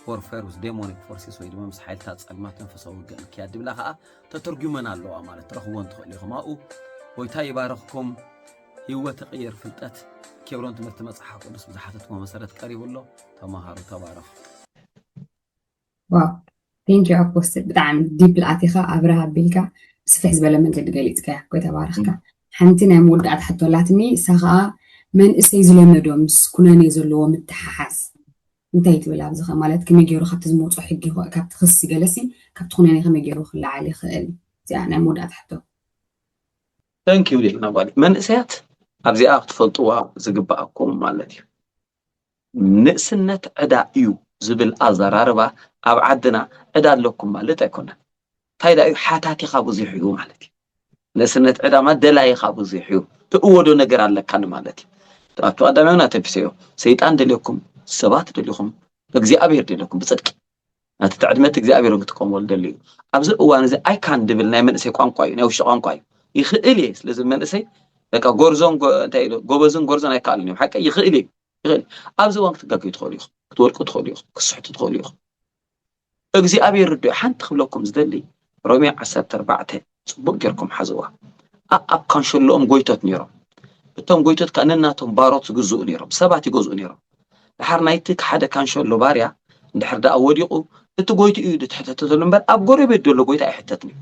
warfare with demonic forces ወይ ድማ ምስ ሓይልታት ጸልማት መንፈሳዊ ውግእ ክያድብ ላ ከዓ ተተርጉመና ኣለዋ ማለት ረኽቦን ትኽእሉ ኢኹም ኣብኡ ጎይታ ይባርኽኩም ህይወት ቅይር ፍልጠት ኬብሮን ትምህርቲ መጽሓፍ ቅዱስ ብዙሓትትሞ መሰረት ቀሪቡሎ ተማሃሩ ተባረኹ ዋው ቴንክ ዩ ኣፖስትል ብጣዕሚ ዲፕ ኣቲኻ ኣብርሃ ኣቢልካ ብስፍሕ ዝበለ መንገዲ ገሊፅካ ጎይታ ባርኽካ ሓንቲ ናይ መወዳእታ ሕቶላትኒ እሳ ከዓ መንእሰይ ዝለመዶም ምስ ኩነኔ ዘለዎ ምትሓሓዝ እንታይ ትብል ኣብዚ ማለት ከመይ ገይሩ ካብቲ ዝመውፅኦ ሕጊ ካብቲ ክሲ ገለሲ ካብቲ ኩነኔ ከመይ ገይሩ ክለዓል ይኽእል እዚኣ ናይ መወዳእታ ሕቶ ታንክ ዩ ሌና ጓል መንእሰያት ኣብዚኣ ክትፈልጥዋ ዝግባኣኩም ማለት እዩ ንእስነት ዕዳ እዩ ዝብል ኣዘራርባ ኣብ ዓድና ዕዳ ኣለኩም ማለት ኣይኮነን ታይዳ እዩ ሓታቲኻ ብዙሕ እዩ ማለት እዩ ንእስነት ዕዳ ማ ደላይኻ ብዙሕ እዩ ትእወዶ ነገር ኣለካን ማለት እዩ ኣብቲ ቀዳማይና ተፊሰዮ ሰይጣን ደልየኩም ሰባት ደልኹም እግዚአብሔር ደልኩም ብጽድቅ ናቲ ተዕድመት እግዚአብሔር ክትቆምወል ደልዩ ኣብዚ እዋን እዚ ኣይካን ድብል ናይ መንእሰይ ቋንቋ እዩ ናይ ውሽጢ ቋንቋ እዩ ይኽእል እየ ስለዚ መንእሰይ በቃ ጎርዞን እንታይ ኢሉ ጎበዝን ጎርዞን ኣይከኣልን እዮም ሓቂ ይኽእል እዩ ይኽእል ኣብዚ እዋን ክትጋገዩ ትኽእሉ ኢኹም ክትወድቁ ትኽእሉ ኢኹም ክስሕቱ ትኽእሉ ኢኹም እግዚአብሔር ርድኡ ሓንቲ ክብለኩም ዝደሊ ሮሜ 14 ጽቡቕ ጌርኩም ሓዝዋ ኣብ ካንሸሎኦም ጎይቶት ነይሮም እቶም ጎይቶት ከነናቶም ባሮት ዝግዝኡ ነይሮም ሰባት ይገዝኡ ነይሮም ድሓር ናይቲ ሓደ ካንሸሎ ባርያ እንድሕር ዳ ወዲቑ እቲ ጎይቱ እዩ ድትሕተት ዘሎ እምበር ኣብ ጎረቤት ደሎ ጎይታ ኣይሕተትን እዩ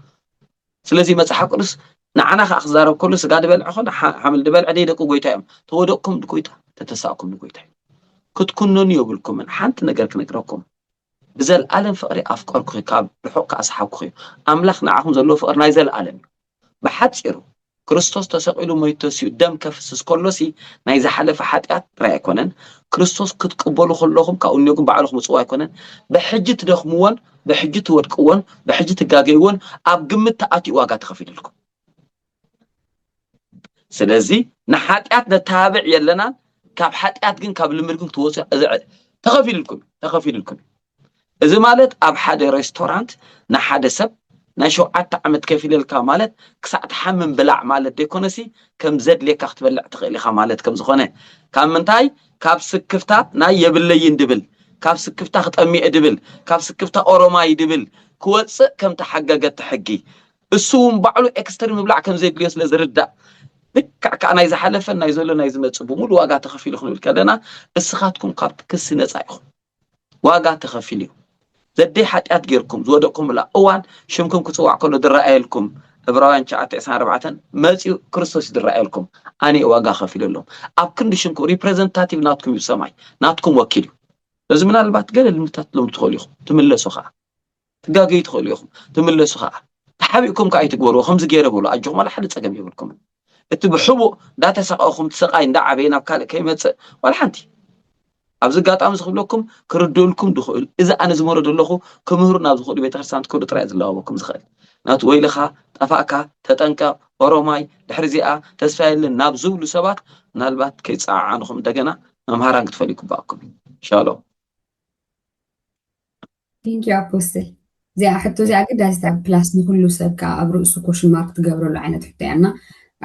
ስለዚ መጽሓፍ ቅዱስ ንዓና ኸ ክዛረብ ከሎ ስጋ ድበልዕ ኾን ሓምል ድበልዕ ደቂ ጎይታ እዮም ተወደቕኩም ጎይታ ተተሳእኩም ጎይታ እዩ ክትኩነኑ የብልኩምን ሓንቲ ነገር ክነግረኩም ብዘለኣለም ፍቅሪ ኣፍቀርኩ ካብ ርሑቕ ከኣስሓብኩ እዩ ኣምላኽ ንዓኹም ዘለዎ ፍቅሪ ናይ ዘለኣለም እዩ ብሓፂሩ ክርስቶስ ተሰቂሉ ሞይተስዩ ደም ከፍስስ ከሎሲ ናይ ዝሓለፈ ሓጢኣት ጥራይ ኣይኮነን ክርስቶስ ክትቅበሉ ከለኹም ካብኡ ነጉም ባዕልኹም ምፅዋ ኣይኮነን ብሕጂ ትደኽምዎን ብሕጂ ትወድቅዎን ብሕጂ ትጋገይዎን ኣብ ግምት ተኣትዩ ዋጋ ተኸፊልልኩም ስለዚ ንሓጢኣት ነታብዕ የለናን ካብ ሓጢኣት ግን ካብ ልምድኩም ትወፅኡ ተኸፊልልኩም እዚ ማለት ኣብ ሓደ ሬስቶራንት ንሓደ ሰብ ናይ 7 ዓመት ከፊልልካ ማለት ክሳዕ ትሓምም ብላዕ ማለት ደይኮነሲ ከም ዘድልየካ ክትበልዕ ትኽእል ኢኻ ማለት ከም ዝኾነ ካብ ምንታይ ካብ ስክፍታ ናይ የብለይን ድብል ካብ ስክፍታ ክጠሚዕ ድብል ካብ ስክፍታ ኦሮማይ ድብል ክወፅእ ከም ተሓገገት ትሕጊ እሱ እውን ባዕሉ ኤክስትሪም ምብላዕ ከም ዘድልዮ ስለ ዝርዳእ ልክዕ ከዓ ናይ ዝሓለፈ ናይ ዘሎ ናይ ዝመፅእ ብሙሉ ዋጋ ተኸፊሉ ክንብል ከለና እስኻትኩም ካብ ክሲ ነፃ ኢኹም ዋጋ ተኸፊል እዩ ዘደይ ሓጢኣት ጌርኩም ዝወደቅኩም ብላ እዋን ሽምኩም ክፅዋዕ ከሎ ድረኣየልኩም ዕብራውያን 9:24 መፂኡ ክርስቶስ ድረኣየልኩም ኣነ ዋጋ ከፊለሎም ኣብ ክንዲ ሽምኩም ሪፕሬዘንታቲቭ ናትኩም እዩ ሰማይ ናትኩም ወኪል እዩ እዚ ምናልባት ገለ ልምታት ሎም ትኽእሉ ኢኹም ትምለሱ ከዓ ትጋገዩ ትኽእሉ ኢኹም ትምለሱ ከዓ ተሓቢእኩም ከዓ ይትግበርዎ ከምዚ ገይረ ብሎ ኣጆኹም ዋላ ሓደ ፀገም የብልኩም እቲ ብሕቡእ እንዳተሰቃኹም ትሰቃይ እንዳዓበየ ናብ ካልእ ከይመፅእ ዋላ ሓንቲ ኣብዚ ጋጣሚ ዝኽብለኩም ክርድልኩም ድኽእል እዚ ኣነ ዝመረዶ ኣለኹ ክምህሩ ናብ ዝኽእሉ ቤተክርስትያን ትከዱ ጥራይ ዝለዋወኩም ዝኽእል ናቱ ወይልኻ ጠፋእካ ተጠንቀቕ ኦሮማይ ድሕሪ እዚኣ ተስፋ የለን ናብ ዝብሉ ሰባት ምናልባት ከይፀዓዓንኹም እንደገና መምሃራን ክትፈልዩ ይግባእኩም ሻሎም ቴንክ ዩ ኣፖስትል እዚኣ ሕቶ እዚኣ ኣገዳሲት ፕላስ ንኩሉ ሰብ ከዓ ኣብ ርእሱ ኮሽን ማርክ ትገብረሉ ዓይነት ሕቶ እያ እና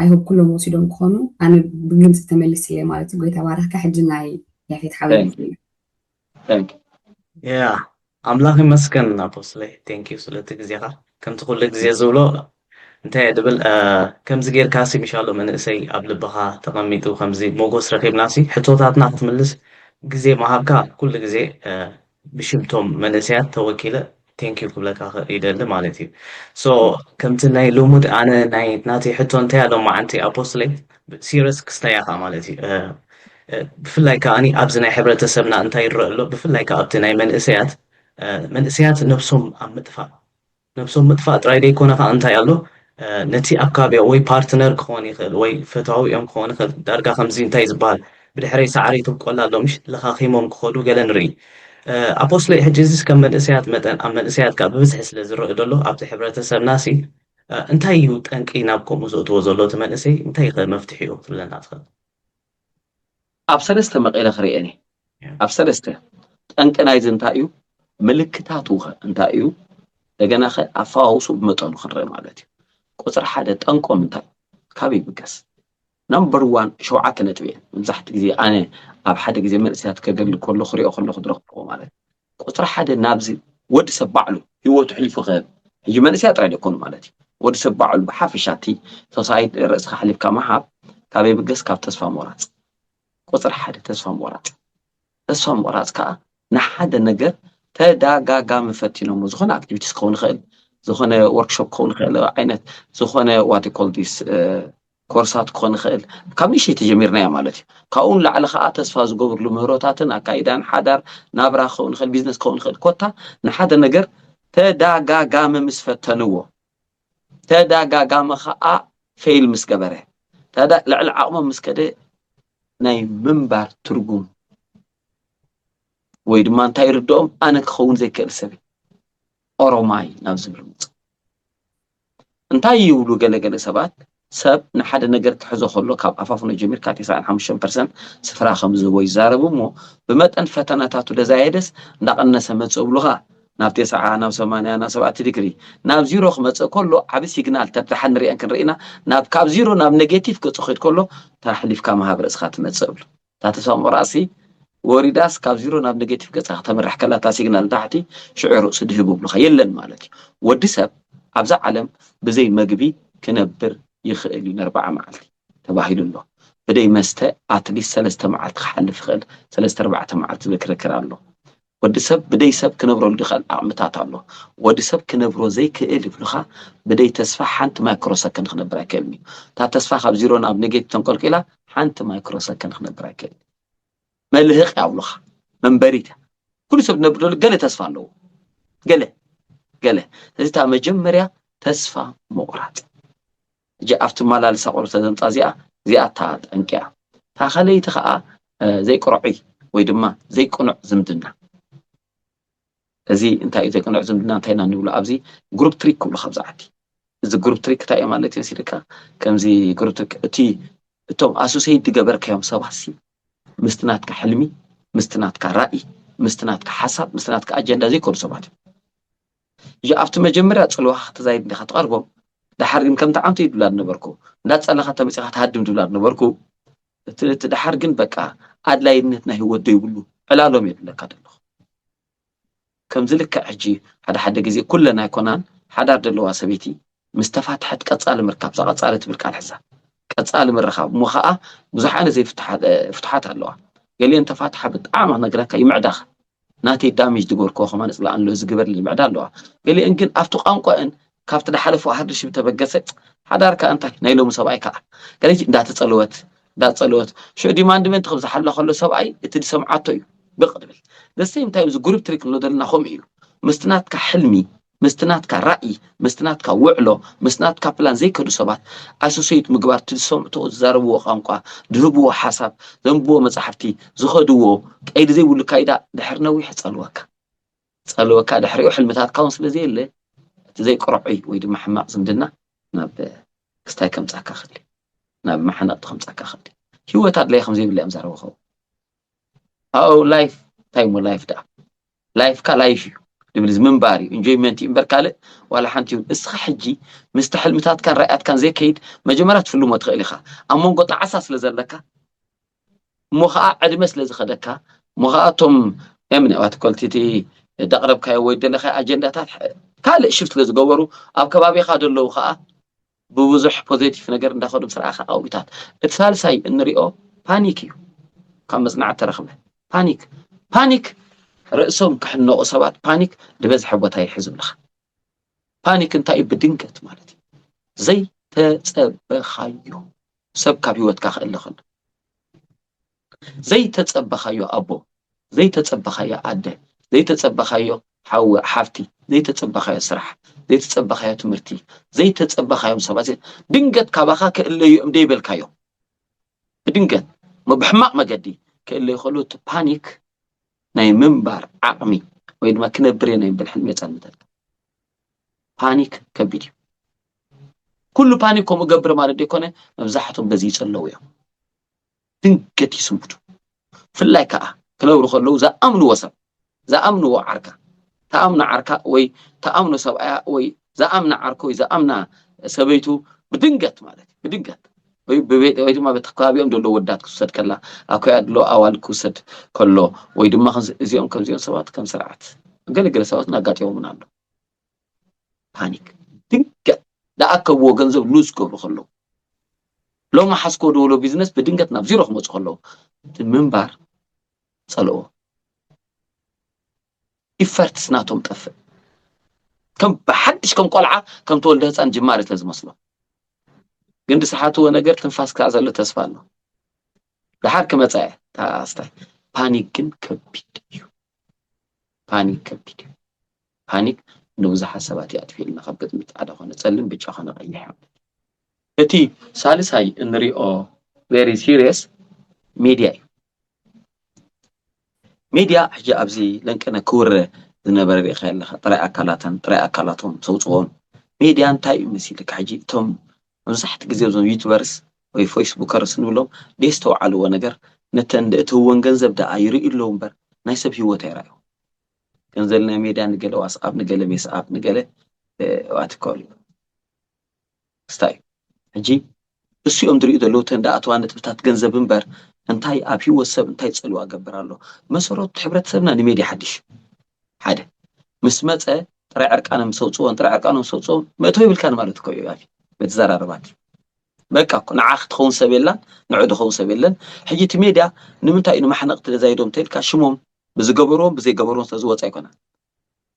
ኣይሆብ ኩሎም ወሲዶም ክኾኑ ኣነ ብግምፂ ተመሊስ እየ ማለት እዩ ጎይታ ባረኽካ ሕጂ ናይ ያፌት ሓቢር ያ ኣምላኽ ይመስገን ኣፖስትለይ ቴንክ ዩ ስለቲ ግዜኻ ከምቲ ኩሉ ግዜ ዝብሎ እንታይ ድብል ከምዚ ጌርካሲ ምሻሎ መንእሰይ ኣብ ልብኻ ተቐሚጡ ከምዚ ሞጎስ ረኺብናሲ ሕቶታትና ክትምልስ ግዜ መሃብካ ኩሉ ግዜ ብሽምቶም መንእሰያት ተወኪለ ቴንክ ዩ ክብለካ ይደሊ ማለት እዩ ሶ ከምቲ ናይ ልሙድ ኣነ ናይ ናተይ ሕቶ እንታይ ኣሎ ማዓንቲ ኣፖስትለይ ሲሪየስ ክስተያኻ ማለት እዩ ብፍላይ ከዓኒ ኣብዚ ናይ ሕብረተሰብና እንታይ ይረአ ኣሎ ብፍላይ ከዓ ኣብቲ ናይ መንእሰያት ነብሶም ኣብ ምጥፋእ ጥራይ ደይኮነ ከዓ እንታይ ኣሎ ነቲ ኣብ ከባቢያ ወይ ፓርትነር ክኾን ይኽእል ወይ ፈታዊ እዮም ክኾን ይኽእል ዳርጋ ከምዚ እንታይ ዝበሃል ብድሕረይ ሳዕሪ ትብቆላ ኣሎ ምሽ ለኻኺሞም ክኸዱ ገለ ንርኢ ኣፖስትለይ ሕጂ እዚ ከም መንእሰያት መጠን ኣብ መንእሰያት ከዓ ብብዝሒ ስለ ዝረአ ዘሎ ኣብቲ ሕብረተሰብናሲ እንታይ እዩ ጠንቂ ናብ ከምኡ ዘእትዎ ዘሎ እቲ መንእሰይ እንታይ ይኽእል መፍትሒኡ ክትብለና ትኽእል ኣብ ሰለስተ መቂለ ክሪአኒ ኣብ ሰለስተ ጠንቂ ናይዚ እንታይ እዩ ምልክታቱ እንታይ እዩ እንደገና ኸ ኣፈዋውሱ ብመጠኑ ክንርኢ ማለት እዩ ቁፅሪ ሓደ ጠንቆም እንታይ ካበይ ይብገስ ነምበር 1 7 ነጥብ እየ መብዛሕትኡ ግዜ ኣነ ኣብ ሓደ ግዜ መንእሰያት ከገልግል ከሎ ክሪኦ ከለኹ ድረኽቦ ማለት ቁፅሪ ሓደ ናብዚ ወዲ ሰብ ባዕሉ ሂወቱ ሕሊፉ ክህብ ሕጂ መንእሰያት ጥራይ ደይኮኑ ማለት እዩ ወዲ ሰብ ባዕሉ ብሓፈሻቲ ሶሳይቲ ርእስካ ሓሊፍካ መሓብ ካበይ ይብገስ ካብ ተስፋ ምቑራፅ ቁፅሪ ሓደ ተስፋ ምቑራፅ ከዓ ንሓደ ነገር ተዳጋጋሚ ፈቲኖሞ ዝኾነ ኣክቲቪቲስ ክኸውን ይኽእል ዝኾነ ወርክሾፕ ክኸውን ይኽእል ዓይነት ዝኾነ ዋት ኮል ዲስ ኮርሳት ክኾን ይኽእል ካብ ንእሽተይ ተጀሚርናያ ማለት እዩ ካብኡ ንላዕሊ ከዓ ተስፋ ዝገብርሉ ምህሮታትን ኣካይዳን ሓዳር ናብራ ክኸውን ይኽእል ቢዝነስ ክኸውን ይኽእል ኮታ ንሓደ ነገር ተዳጋጋሚ ምስ ፈተንዎ ተዳጋጋሚ ከዓ ፌይል ምስ ገበረ ልዕሊ ዓቕሞም ምስ ከደ ናይ ምንባር ትርጉም ወይ ድማ እንታይ ይርድኦም ኣነ ክኸውን ዘይክእል ሰብ ኦሮማይ ናብ ዝብል ምፅእ እንታይ ይብሉ ገለገለ ሰባት ሰብ ንሓደ ነገር ክሕዞ ከሎ ካብ ኣፋፍኖ ጀሚርካ 95% ስፍራ ከም ዝህቦ ይዛረቡ እሞ ብመጠን ፈተናታቱ ደዛየደስ እንዳቐነሰ መፅእ ብሉኻ ናብ 90 ናብ 80 ናብ 7 ዲግሪ ናብ 0 ክመፅእ ከሎ ዓብ ሲግናል ተብታሓ ንሪአን ክንርኢና ናብ ካብ 0 ናብ ኔጌቲቭ ክፅኺድ ከሎ ተሕሊፍካ መሃብ ርእስካ ትመፅእ ብሉ ታተስፋ ምቑራፅ ወሪዳስ ካብ 0 ናብ ኔጌቲቭ ገፅካ ተመርሕ ከላ ታ ሲግናል ታሕቲ ሽዑ ርእሱ ድህቡ ብሉኻ የለን ማለት እዩ ወዲ ሰብ ኣብዛ ዓለም ብዘይ መግቢ ክነብር ይኽእል እዩ 40 መዓልቲ ተባሂሉ ኣሎ بدي مسته أتليس 3 معلت خحلف خل 3-4 معلت بكركر الله ودي سب بدي سب كنبرو الدخل أعمتات الله ودي سب كنبرو زي كإلف لخا بدي تسفح حنت مايكرو سكند خنبرا كلمي تا تسفح خب زيرو ناب نجيت تنقل كلا حنت مايكرو سكند خنبرا كلمي ما اللي هيق أولخ من بريته كل سب نبرو قال تسفح له قال إذا مجمريا تسفح مقرات جاء أفتو مالا لساقور تزنطا زيا تاد أنكيا تا خلي تخا زي قرعي ويدما زي قنع زمدنا زي انت زي قنع زمدنا انتينا نقول أبزي جروب تريك كل خبز عادي إذا جروب تريك تاعي مالتي نسيركا كم زي جروب تريك تي توم أسوسي تجبر كيوم صباحسي مستناتك حلمي مستناتك رأي مستناتك حسب مستناتك أجندة زي كل صباحي جاء أفتو مجمريا تصلوا خط زي اللي خطقربهم دحرجن كم تعمتي دولار نبركو لا تسأل خطة مسيحة تهدم دولار نبركو تدحرجن بقى عاد لا ينتنا هو ديولو على لهم يدلك هذا كم ذلك عجي هذا حد جزء كلنا يكونان حدا دلوا سبيتي مستفاد حد كتصال مركب صارت تبرك على الحساب كتصال مرخاب مخاء بزحانة زي فتحات اللوا قال لي أنت فاتحة بتعامل نقرأك يمعدخ ناتي دامج دقور كوخ ما نسلا عن لوز جبر اللي معدال اللوا قال لي إنكن أفتق أنقوا كافت دحلف واحد شيء بتبجست حدارك أنت نايلو مسابعي كا قال لي دا تصلوت شو دي ما عندي تخبز حلا خلو سبعي تدي سمعته بقدر بس same time جروب تريك اللي دلنا خميو مستناتك حلمي مستناتك رأي مستناتك وعلو مستناتك بلان زي كده سبات أسوسيت مقبار تلسوم تزاربوا خانقا دربوا حساب ذنبوا مصحفتي زخدوا أيد زي ولا كايدا دحرنا ويح تصلوك دحريو حلمتات كونسل زي اللي زي قرعي ويد محمد زمدنا ناب كستاي كم تاكا خلي ناب محنات خم تاكا خلي هو تاد لي خمزي بالله امزارو خو او لايف تايم لايف دا لايف كلايف دبل من باري انجويمنت امبركاله ولا حنتي اسخ حجي مستحلمتات كان رأيات كان زي كيد مجمرات فلو ما تخيلخا امون قطع عساس لزلكا مخا عدمس لزخدكا مخاتم امن وات كولتي دقرب كاي ويدلخا اجنداتات كالي شفت لزقورو أو كبابي خادو اللو خاء بوزح بوزيتيف نقر ندخل بسرعة أو بيتات الثالثي النريو بانيكيو كم مصنع ترخبه بانيك رأسهم كحنو أصابات بانيك لبز حبوتها يحزب لخ بانيك انتاي بدنكت مالتي زي تتصبخايو سب كابيوت كاخ اللي خل زي تتصبخايو أبو زي تتصبخايو أده زي تتصبخايو حو حافتي زي تتصبخايو سرح زي تتصبخايو تمرتي زي تتصبخايو سبازي دنقت كاباخا كاللي يمدي بالكايو بدنقت ما بحماق مقدي كاللي يخلوت بانيك ناي منبار عقمي ويد ما كنا برينا بالحلم يتعلمتك بانيك كبيري كل بانيك ومقبر ما ردي كونه مبزحتهم بزي يصلوا يوم دنقت يسمبتو في اللايكا كانوا يخلوا زا أمنوا وسب زا أمنوا عركة تأمنا عركة وي تأمنا سبعة وي زا أمنا عركة وي زا أمنا سبيتو بدنقت مالك بدنقت ويد ما بتقابي أم دلو ودات كسد كلا أكو أدلو أول كسد كله ويد ما خز زيون كم زيون سبات كم سرعات قال سبات نقات يوم عنده بانيك دنقت دا أكو وجنزب لوس كبر خلو لو ما حسكو دولو بيزنس بدنقت نبزيرو خمس خلو المنبر صلوا إفرت سناتهم تقفل كم بحدش كم قلعة كم تقول ده أن جمارة لازم أصله قند ساعات هو نجار تنفاس كذا اللي تسفانه لحد كم تساعد تاستاي بانيكن كبيديو بانيك نوزع حسابات يأتي لنا خبط متعادة خنا تسلم بيتش خنا غيّح أتي سالس هاي النريو very serious media حاجة أبزي لأنك أنا كور النبرة بخير لها طريقة أكلاتهم صوتهم ميديا أنتاي مسيلك حاجة توم مسحت جزيرة يوتيوبرز وي فيسبوك رسنوا لهم ديستو على نجار نتندأتوا ونجنزب ده عيري لهم بر نايسب هو ترايو كنزلنا ميديا نجله واتساب نجله ميساب نجله واتكول ستاي حاجة بس يوم دري إذا لو تندأتوا أنا تبتات جنزب بر انتاي أبي وسب انتاي تسألوا أجبر الله مسرات حبرت سبنا نميدي حدش حدا مسمت ترى عرق أنا مسوتون ما توي بالكان مالتكوا يا أخي بتزرع رباطي بقى كنا عاخد خون سبيلان نعود خون سبيلان حجيت ميديا نمنتا إنه ما حنقت زايدهم تلك شموم بزي قبرون تزوج أيقنا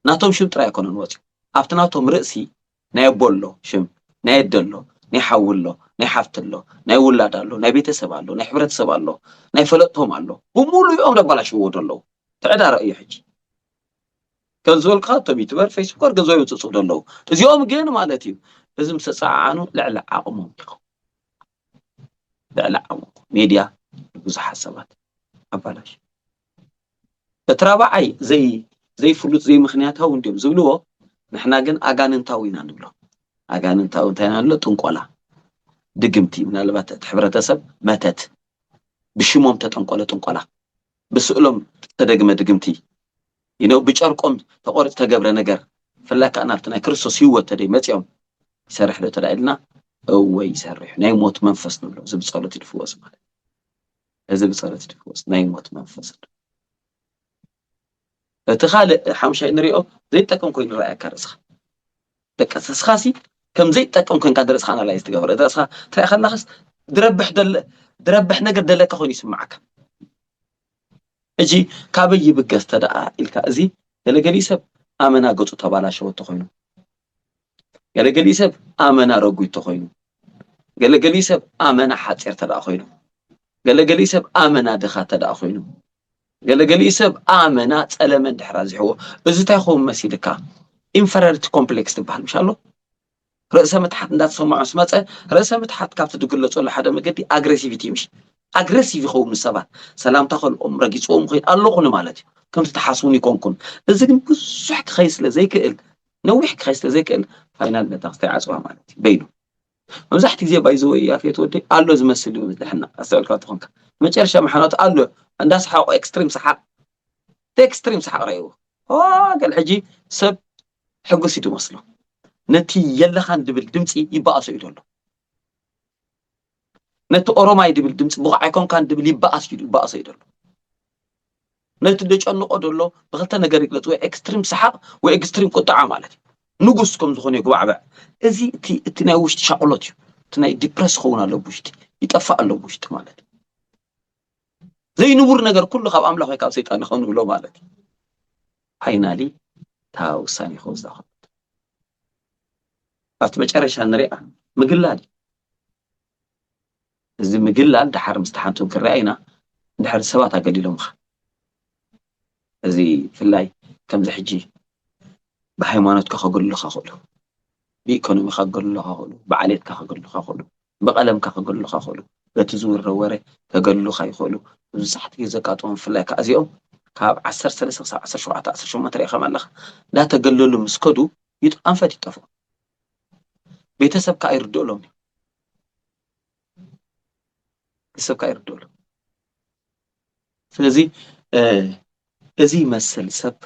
ناتهم شو ترى يكونون وجه أفتناتهم رأسي نايبولو شم نايدلو نيحولو نيحفتلو نايولادالو نايبيت سبالو نايحبرت سبالو نايفلتهم الله بمولو يوم دبلا شو ودلو تعدا رأي حجي كنزول قاتم يتبر فيسبوك كنزول يتصود الله يوم جينا مالتي لازم ساعانو لا عقمهم لا ميديا بزح حسابات أبلاش تترابعي زي فلوس زي مخنياتها ونديم زبلوه نحنا جن أجانن تاوينا نبلو أجانن تاوينا نبلو تنقلا دقمتي من البات تحبرت سب ماتت بشموم تنقلا بسؤلهم تدقم دقمتي بيشاركم تقول تجبر نجار فلاك أنا أفتنا كريستوس هو تدي متيوم يسرح له تلاقينا هو يسرح نايموت منفس نبلو زي بصالة الفوز ماله زي بصالة الفوز نايموت منفس تخيل حمشة نريو زي تكون كوين رأي كارسخ تكسس خاسي كم زي تكون كوين كادرس خانة لا يستجبر درسها ترى خلنا خس دربح نقدر دلك أخوي يسمعك اجي كابي بقى استدعى الكازي قال سب امنا قطو تبالا شو تخوينو قال سب امنا رغوي تخوينو قال سب امنا حاصير تدا خوينو قال سب امنا دخا تدا خوينو قال سب امنا صلمن دحرازي هو اذا تاخون مسيلكا انفراريت كومبلكس تبحال مشالو رأسه متحت ندات سمع اسمعه رأسه متحت كابت تقولصو لحدا مقدي اغريسيفيتي مش اغريسيف يخون السبات سلام تاخل رقيصوم خي الله خن مالتي كم تتحاسوني كونكم اذا كن بصح خيس لزي كل نوح خيس لزي كل فاينال بتاعصوا مالتي بينو مزحت زي بايزو يا فيت ودي الله زمسلو مثلنا اسالك تخونك مጨረሻ محنات الله انداس حق اكستريم صح اكستريم صح رايو قال حجي سب حقوس يدو مسلو نتي يلا خان دبل دمصي يبقى يدلو نت أوروماي دبل دمص بقعكم كان دبل يبقى يدلو نت دچنقو دلو بخلت ነገር ይግለጽ ወይ ኤክስትሪም ሰሓቅ ወይ ኤክስትሪም ቁጣዓ ማለት ንጉስኩም ዝኾነ ይግባዕባ እዚ እቲ ናይ ውሽጢ ሻቅሎት እዩ እቲ ናይ ዲፕረስ ኾውን ኣሎ ውሽጢ ይጠፋ ኣሎ ውሽጢ ማለት ዘይንቡር ነገር ኩሉ ካብ ኣምላኽ ወይ ካብ ሰይጣን ይኾን ብሎ ማለት ፋይናሊ ታውሳኒ ኾዛኹ ኣብቲ መጨረሻ ንሪኣ ምግላል እዚ ምግላል ድሓር ምስተሓንቱም ክረአይና ድሓር ሰባት ኣገሊሎምኻ እዚ ፍላይ ከምዚ ሕጂ ብሃይማኖትካ ከገልሉኻ ኽእሉ ብኢኮኖሚካ ከገልሉኻ ኽእሉ ብዓሌትካ ከገልሉኻ ኽእሉ ብቐለምካ ከገልሉኻ ኽእሉ በቲ ዝውረ ወረ ከገልሉኻ ይኽእሉ ብዙሓት ግዜ ዘቃጥሞም ፍላይ ከዓ እዚኦም ካብ 13 ክሳብ 17 18 ሪኢኻ ኣለኻ እንዳተገለሉ ምስ ከዱ ኣንፈት ይጠፍኡ ቤተሰብካ ኣይርድኡሎም ቤተሰብካ ኣይርድኡሎም ስለዚ እዚ መስል ሰብ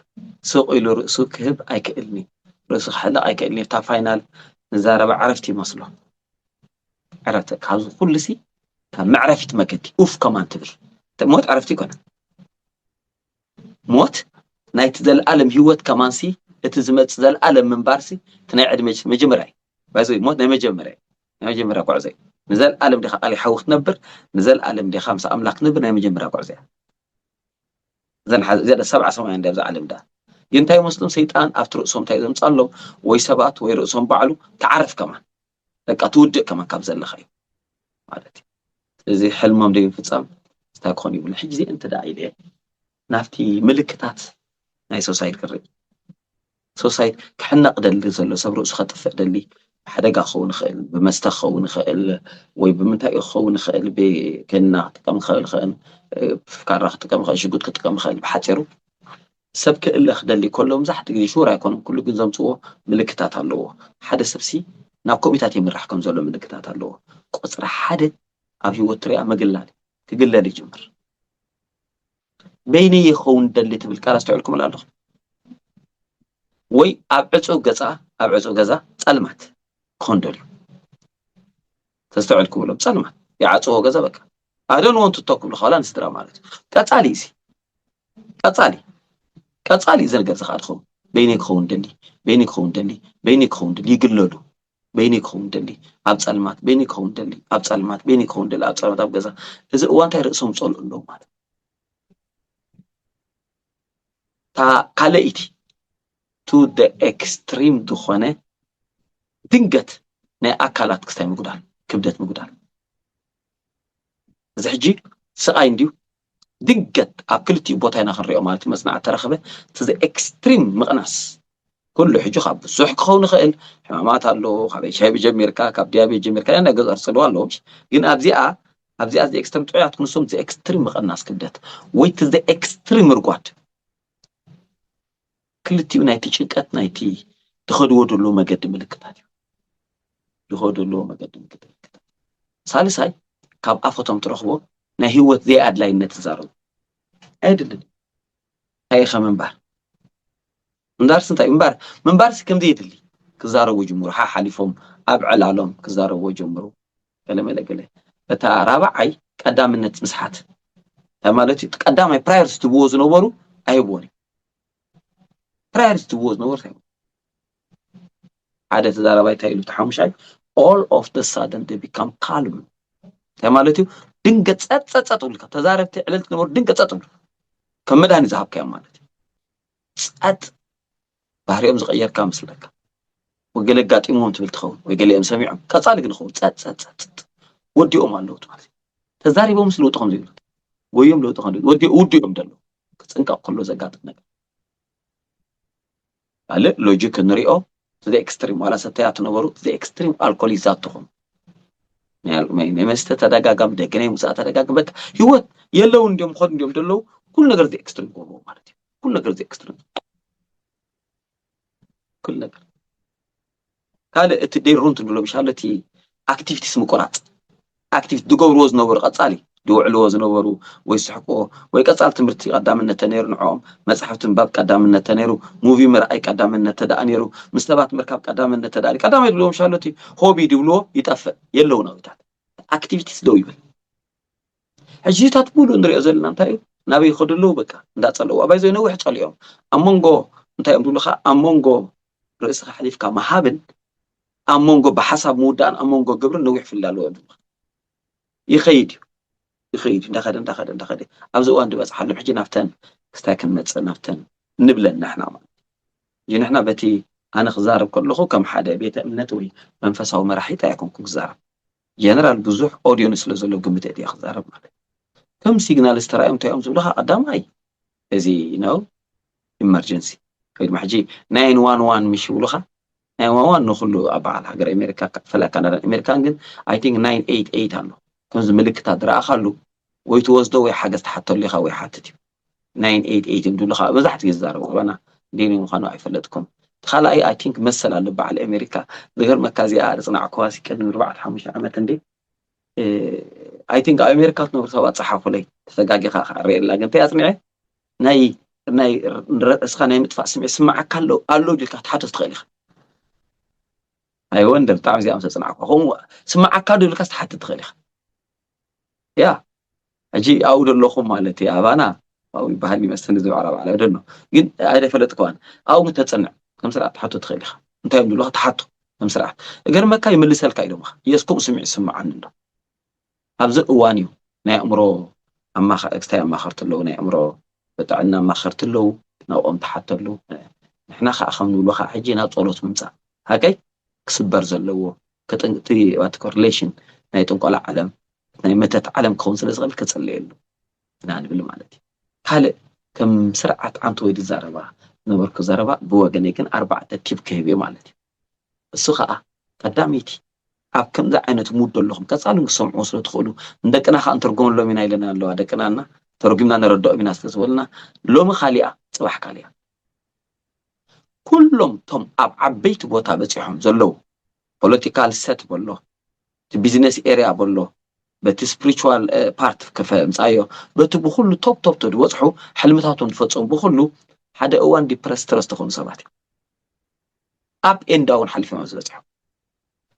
سوق إلى رأسه كهب أي كأني رأسه حلا أي كأني بتاع فاينل نزارة بعرفتي مصله عرفت كهذا كل شيء كان معرفة مكتي أوف كمان تبر موت عرفتي كنا موت نايت ذا العالم هوت كمان سي اتزمت ذا العالم من بارسي تناعد مجمرعي بعزوي موت نمجمرعي قعزي نزل العالم دي خالي حوخ نبر نزل العالم دي 5 أملاك نبر نمجمرعي قعزي زين 7 سماين ده العالم ده ينتهي مسلم سيطان أفتر رؤسهم تايزم تصلوا ويسبات ويرؤسهم بعلو تعرف كمان لك أتود كمان كابزل لخير مالتي زي حلمهم دي فتصام استاكوني ولا حج زي أنت داعي ليه نافتي ملكتات ناي سوسايد كريم سوسايد كحنا قدر اللي زلوا سب رؤس خطف دلي حدا خون خيل بمستخون خيل وبمنتهي خون خيل بكنا تكم خيل خيل فكرة تكم خيل شقود تكم خيل بحجرو سبك اللي خدلي كلهم زحت يجي شو رايكم كل جزء مسوه ملكتات الله حدا سبسي ناكوميتات يمرحكم زلوا ملكتات الله قصر حدا أبي وتريا مجلاد تجلاد يجمر بيني يخون دلي تبالكاراس تعلكم الأرض وي أبعثوا جزاء سلمت خندل تستوعبكم ولا بسلمت يعطوه جزاء بك I don't want to talk بالخلا نسترا مالت كاتاليسي كاتالي زنقر زخادخم بينك خون دلي يقللو بيني كون دلي أبصلمات بيني كون دلي أبصلمات بيني كون دلي أبصلمات أبجزا إذا وانت رأسهم صل لهم مال تا كاليتي to the extreme دخانة دنجت نا أكلات كستاي مقدار كبدت مقدار زحجي سقاين ديو دنجت أكلتي بوتاينا خريو مالتي مصنع ترخبه to the extreme مقناس كل حجة خاب سوح كون خيل حمامات الله خبي شاي بجمير كاب ديابي جمير كأنا جزء أرسلوا له جن أبزيا ذي إكستريم تعيا تكون سوم ذي إكستريم مقناس كبدت ويت ذي إكستريم رقعت كلتي ونايتي شنكات نايتي تخدوا دلو ما قدم لك تاني تخدوا دلو ما قدم لك ثالث هاي كاب أفتهم ترخبوا نهيوت ذي أدلاين نتزارو أيدل هاي خمن بار مندارس انت منبارس كم دي دلي كزارو جمهور حالفهم أبعل علوم كزارو جمهور كلام لا قال بتا رابعي قدام النت مسحات مالتي قدام برايرز تو ووز نوبرو ايبوني برايرز تو ووز نوبر عادة تدارباي تايلو تحمشاي all of the sudden they become calm مالتي دنقت صت ولك تزاربت عللت نور دنقت صت كم مداني ذهب كيا مالتي صت ባህሪኦም ዝቀየርካ መስለካ ወገለ ጋጢሞም ትብል ትኸውን ወገለ ሰሚዖም ከጻልግ ንኹ ጸጥ ወዲኦም ኣለዉ ማለት ተዛሪቦም ስለውጥኹም ዘይብሉ ወዮም ለውጥ ኸንዱ ወዲኦም ደሎ ክጽንቀቕ ከሎ ዘጋጥም ነገር አለ ሎጂክ ንሪኦ ዘ ኤክስትሪም ዋላ ሰተያ ትነበሩ ዘ ኤክስትሪም አልኮሊዛት ትኹም ናይ መስተ ተደጋጋም ደግነይ ሙሳእ ተደጋጋም በቃ ህይወት የለው እንዲዮም ኾድ እንዲዮም ደሎ ኩሉ ነገር ዘ ኤክስትሪም ቆሞ ማለት ኩሉ ነገር ዘ ኤክስትሪም كل نجار قال التديرون تقولوا بشالتي activities مقرات activity دقور وزن نور قصالي دوعل وزن نورو ويسحقوا ويقصال تمرتي قدام النتنير نعوم مصحفت باب قدام النتنيرو موفي مرأي قدام النتدانيرو مستبات مركب قدام النتداني قدام يدلو بشالتي هوبي دبلو يطفى يلو نوتات activities دو يبل حجيتات بولو نريو زلنا انتايو نبي يخدلو بكا እንዳጸለው አባይዘ ነው ይحصልዮም አሞንጎ እንታይ እምዱልኻ አሞንጎ رئيس حليف كمهابن أمونجو بحسب مودان أمونجو قبر نوح في اللالو يخيد دخل أبزو أن بس حلو حجي نفتن استاكن متص نفتن نبلن نحنا ما جي نحنا بتي أنا خزارب كله كم حدا بيت أمنتوي منفسه ومرحيته يكون خزارب جنرال بزوح أودينس لزلو قمت أدي خزارب مالك كم سيجنال استرايم تيوم زلها قدام هاي زي emergency كيد محجي 911 مش ولخا 911 نخلو أبعال حجر أمريكا فلا كندا أمريكان جن I think 988 عنه كنز ملك تدرا خلو ويتوزدو حاجة حتى اللي خاوي حاتتي 988 دول خا بزحت جزارة وأنا ديني مخانو عفلتكم خلا I think مثلا لبع الأمريكا غير مكازي صنع كواسي كان 4-5 عامة دي I think أمريكا تنور سوا صحافة لي تسجاجي خا ريال لكن تأسمعي ناي اسخانه متفق سمع كالو قالو ديك تحدث تخيل اي وندر تعم زي امس صنعك هم سمع كالو ديك تحدث تخيل يا اجي اود لكم مالتي ابانا او بحالي مستند عرب على دنو جد هذا فلت كوان او متصنع كم سرعه تحدث تخيل انت يم دلو تحدث كم سرعه غير ما كاي ملسل كايدو يسكم سمع عنده ابز اوانيو ناي امرو اما اكستاي اما خرت له ناي امرو بتاعنا ما خرت له نوم تحت له احنا خاخمنو له حجينا صلوت ممصا هاكاي كسبر زلو كتنتي وات كورليشن ناي تنقل عالم ناي متت عالم كون سلازغل كتصليلو نان بل مالتي حال كم سرعه عنت ويد زربا نبرك زربا بوغني كن 4 تيب كيبي مالتي السخا قداميتي اب كم ذا عينت مود لهم كصالو سمعوا سلو تخلو እንደቀና አንተርጎም ሎ ሚና ይለና ያለው አደቀናና ترجمنا نردو بناس تسولنا لو مخاليا صباح كاليا كلهم تم عبيت بوتا بصيحهم زلو political set بولو business area بولو بت spiritual part كف مصايو بت بكل توب تودوصحو حلمتاتهم تفصم بكل حدا اوان ديبرست ترستخون سباتي up and down حلف ما زلصحو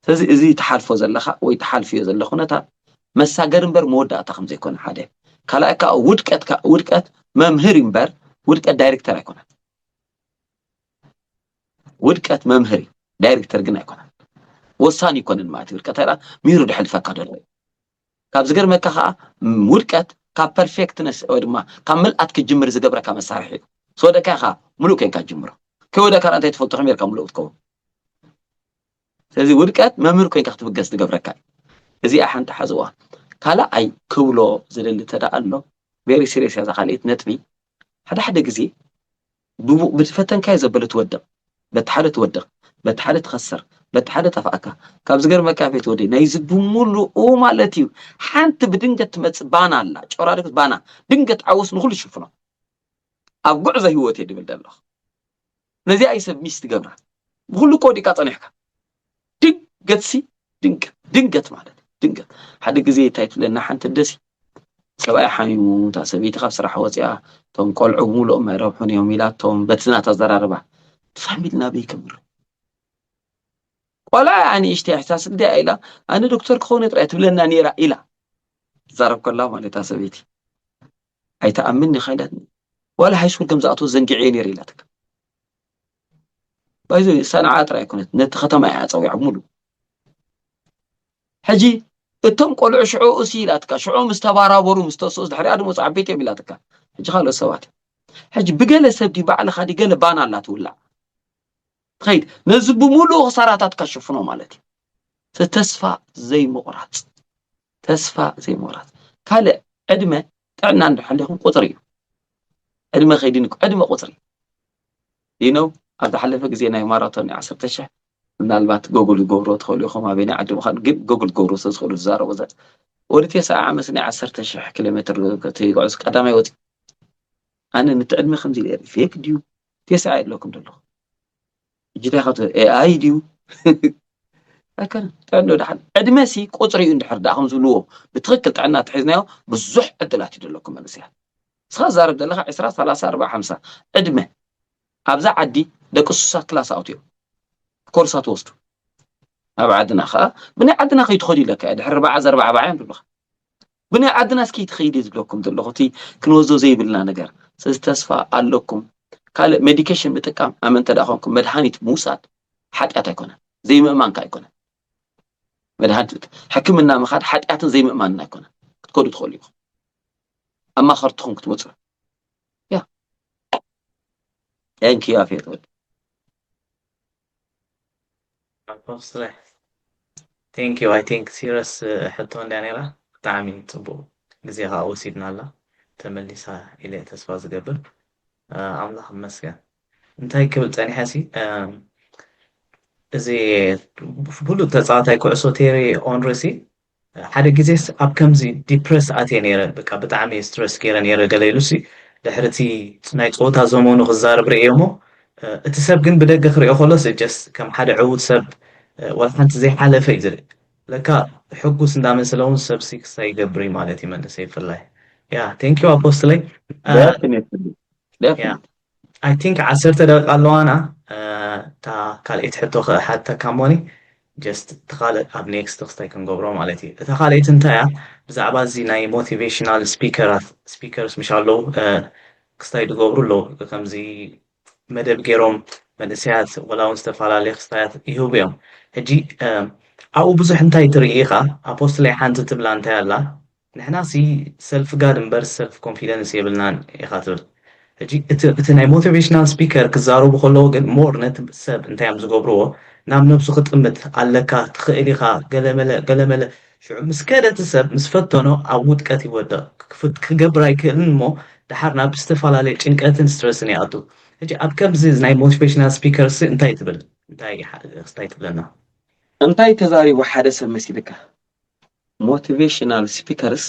ስለዚህ እዚ ተሓልፎ ዘለኻ ወይ ተሓልፊዮ ዘለኹ ነታ መሳገር እምበር መወዳእታ ከም ዘይኮነ ሓደ ካልኣይካ ውድቀት መምህር እምበር ውድቀት ዳይሬክተር ኣይኮነን ውድቀት መምህር ዳይሬክተር ግን ኣይኮነን ወሳኒ ይኮንን ማለት ውድቀት አይራ ሚሩ ድሕል ፈካደለ ካብ ዝገርመካ ከዓ ውድቀት ካብ ፐርፌክትነስ ወይ ድማ ካብ መልአት ክጅምር ዝገብረካ መሳርሒ እዩ ስወደካ ኢኻ ሙሉእ ኮንካ ጅምሮ ከወደካ እንታይ ትፈልጦ ከመይ ጌርካ ሙሉእ ትከውን ስለዚ ውድቀት መምህር ኮንካ ክትብገስ ዝገብረካ እዚኣ ሓንቲ ሓዝዋ ካልኣይ ክብሎ ዝደሊ ተዳ ኣሎ ቬሪ ሲሪየስ እያ ካልእት ነጥቢ ሓደ ግዜ ብፈተንካዮ ዘበለ ትወድቕ በቲ ሓደ ትወድቕ በቲ ሓደ ትኸስር በቲ ሓደ ተፋእካ ካብ ዝገርመካ ቤት ወዲ ናይ ዝብሙሉኡ ማለት እዩ ሓንቲ ብድንገት ትመፅእ ባና ኣላ ጮራድክት ባና ድንገት ዓወስ ንኩሉ ይሽፍኖ ኣብ ጉዕዞ ህይወት እየ ድብል ዘለኹ ነዚኣ ይሰብ ሚስ ትገብራ ብኩሉ ቆዲቃ ፀኒሕካ ድንገት ማለት ድንገት ሓደ ግዜ እንታይ ትብለና ሓንቲ ደሲ ሰብኣይ ሓሚሙ እታ ሰበይቲ ካብ ስራሕ ወፂኣ ቶም ቆልዑ ሙሉኦም መረብሑን እዮም ኢላቶም በትና ተዘራርባ ፋሚልና በይከምሩ ቆልዓ ያኒ እሽቲ እሕሳስ እንደ ኢላ ኣነ ዶክተር ክኾን ጥራይ ትብለና ነይራ ኢላ ዛረብ ከላ ማለት እታ ሰበይቲ ኣይተኣምኒ ኸይዳት ወላ ሃይስኩል ከም ዝኣተው ዘንጊዕየ ነይረ ኢላትካ ባይዞ ሰንዓ ጥራይ ኮነት ነቲ ከተማ እያ ፀዊዓ ሙሉ ሕጂ እቶም ቆልዑ ሽዑ እሲ ኢላትካ ሽዑ ምስ ተባራበሩ ምስ ተወስኦስ ድሕሪኣ ድማ ዓበይቲ እዮም ኢላትካ ሕጂ ካልኦት ሰባት ሕጂ ብገለ ሰብዲ ባዕልኻ ዲ ገለ ባና ኣላ ትውላዕ ትኸይድ ነዚ ብሙሉእ ክሳራታት ካሽፍኖ ማለት እዩ ተስፋ ዘይምቑራፅ ካልእ ዕድመ ጥዕና እንድሕሊኹም ቁፅሪ እዩ ዕድመ ኸይድን ዕድመ ቁፅሪ ይነው ኣብ ዝሓለፈ ግዜ ናይ ማራቶን 10,000 ምናልባት ጎግል ገብሮ ትኽእሉ ኢኹም ኣበይ ናይ ዓዲ ምዃን ግን ጎግል ገብሮ ስለዝኽእሉ ዝዛረቡ ዘ ወዲ 9 ዓመት ናይ 10,000 ኪሎ ሜትር ትጓዓዙ ቀዳማይ ወፂ ኣነ ነቲ ዕድመ ከምዚ ኢለ ፌክ ድዩ 9 የለኩም ዘለኹ እጅታይ ኻቶ ኤኣይ ድዩ ኣይኮነ ጥዕና ድሓን ዕድመሲ ቁፅሪ እዩ እንድሕር ዳኣኹም ዝብልዎ ብትኽክል ጥዕና ትሒዝናዮ ብዙሕ ዕድላት እዩ ዘለኩም መንእስያት ስኻ ዛረብ ዘለኻ 20 30 40 50 ዕድመ ኣብዛ ዓዲ ደቂ ሱሳት ክላስ ኣውትዮም ኮርሳት ወስዱ ኣብ ዓድና ከዓ ብናይ ዓድና ከይትኸዱ ኢለካ ድሕሪ 40 እዮም ዝብልኻ ብናይ ዓድና እስኪ ትኸይድ ዝብለኩም ዘለኹ እቲ ክንወዞ ዘይብልና ነገር ስለዚ ተስፋ ኣለኩም ካልእ ሜዲኬሽን ምጥቃም ኣመንተ ዳኾንኩም መድሃኒት ምውሳድ ሓጢኣት ኣይኮነን ዘይምእማንካ ኣይኮነን መድሃኒት ሕክምና ምኻድ ሓጢኣትን ዘይምእማንን ኣይኮነን ክትከዱ ትኽእሉ ኢኹም ኣብ ማኸርትኹም ክትመፅኡ ያ ንኪ ኣፌት ወዲ ቴንክ ዩ ኣይ ቲንክ ሲሪየስ ሕቶ እንዳ ነይራ ብጣዕሚ ፅቡቅ ግዜኻ ወሲድና ኣላ ተመሊሳ ኢለ ተስፋ ዝገብር ኣምላኽ መስገን እንታይ ክብል ፀኒሐሲ እዚ ብሉእ ተፃዋታይ ኩዕሶ ቴሪ ኦንሪሲ ሓደ ግዜስ ኣብ ከምዚ ዲፕረስ ኣትየ ነይረ በቃ ብጣዕሚ ስትረስ ገይረ ነይረ ገለ ኢሉሲ ድሕርቲ ናይ ፀወታ ዘመኑ ክዛረብ ርአዮ እሞ እቲ ሰብ ግን ብደገ ክሪኦ ከሎስ ጀስት ከም ሓደ ዕዉት ሰብ ወላ ሓንቲ ዘይሓለፈ እዩ ዝርኢ ለካ ሕጉስ እንዳመሰለ እውን ሰብሲ ክስታይ ይገብር እዩ ማለት እዩ መንእሰይ ይፍላይ ያ ቴንክ ዩ ኣፖስትለይ I think 10 دقيقة ኣለዋና تا ካልእት ሕቶ ሓተካ ሞኒ just ተኻልእ ኣብ ኔክስት ክስታይ ክንገብሮ ማለት እዩ እታ ካልእት እንታይ እያ ብዛዕባ እዚ ናይ ሞቲቬሽናል ስፒከርስ ምሽ ኣለዉ ክስታይ ዝገብሩ ኣለዉ ከምዚ መደብ ገይሮም መንእስያት ወላ እውን ዝተፈላለዩ ክስታያት ይህቡ እዮም ሕጂ ኣብኡ ብዙሕ እንታይ ትርኢ ኢኻ ኣፖስትለይ ሓንቲ ትብላ እንታይ ኣላ ንሕና ሲ ሰልፍ ጋድ እምበር ሰልፍ ኮንፊደንስ የብልናን ኢኻ ትብል ሕጂ እቲ ናይ ሞቲቬሽናል ስፒከር ክዛረቡ ከለዉ ግን ሞር ነቲ ሰብ እንታይ እዮም ዝገብርዎ ናብ ነብሱ ክጥምት ኣለካ ትኽእል ኢኻ ገለመለ ሽዑ ምስ ከደ እቲ ሰብ ምስ ፈተኖ ኣብ ውድቀት ይወድቕ ክገብር ኣይክእልን እሞ ድሓር ናብ ዝተፈላለየ ጭንቀትን ስትረስን ይኣቱ ሕጂ ኣብ ከምዚ ናይ ሞቲቬሽናል ስፒከርስ እንታይ ትብል እንታይ ትብለና እንታይ ተዛሪቡ ሓደ ሰብ መሲልካ ሞቲቬሽናል ስፒከርስ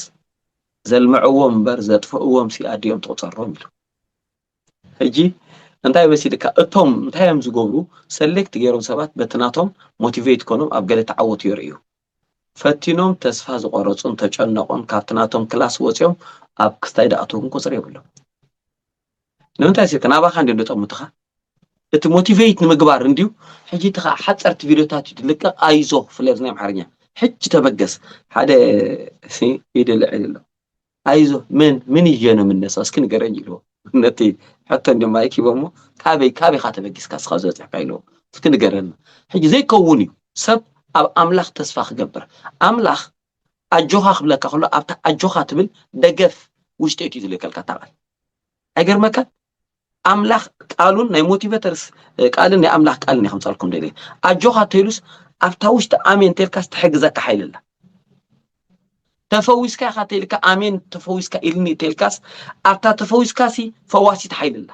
ዘልምዕዎም እምበር ዘጥፍእዎም ሲኣድዮም ትቁፀሮም ኢሉ ሕጂ እንታይ መሲልካ እቶም እንታይ እዮም ዝገብሩ ሰሌክት ገይሮም ሰባት በትናቶም ሞቲቬት ኮኖም ኣብ ገለ ተዓወቱ ይርእዩ ፈቲኖም ተስፋ ዝቆረፁን ተጨነቆም ካብትናቶም ክላስ ወፂኦም ኣብ ክስታይ ዳኣተውን ቁፅሪ የብሎም ንምንታይ ሲልካ ናባኻ እንዲ ንጠሙትኻ እቲ ሞቲቬት ንምግባር እንዲሁ ሕጂ ትኻ ሓፀርቲ ቪድዮታት ትልቀቕ ኣይዞ ፍሌር ናይ ኣምሓርኛ ሕጂ ተበገስ ሓደ ይደልዕ ኢሉ ኣይዞ ምን ይዤ ነው የምነሳው እስኪ ንገረኝ ኢልዎ ነቲ ሕቶ እንደማይክ ይቦሞ ካበይ ካበይኻ ተበጊስካ ስኻ ዝበፅሕካ ኢልዎ እስኪ ንገረና ሕጂ ዘይከውን እዩ ሰብ ኣብ ኣምላኽ ተስፋ ክገብር ኣምላኽ ኣጆኻ ክብለካ ከሎ ኣብታ ኣጆኻ ትብል ደገፍ ውሽጢ እቲ ዝልከልካ ታቃል ኣይገርመካ ኣምላኽ ቃሉን ናይ ሞቲቬተርስ ቃልን ናይ ኣምላኽ ቃልን ይኸምፃልኩም ደለ ኣጆኻ ተይሉስ ኣብታ ውሽጢ ኣሜን ተልካስ ትሕግዘካ ሓይልላ ተፈዊስካ ኢኻ ተልካ ኣሜን ተፈዊስካ ኢልኒ ተልካስ ኣብታ ተፈዊስካሲ ፈዋሲ ተሓይልላ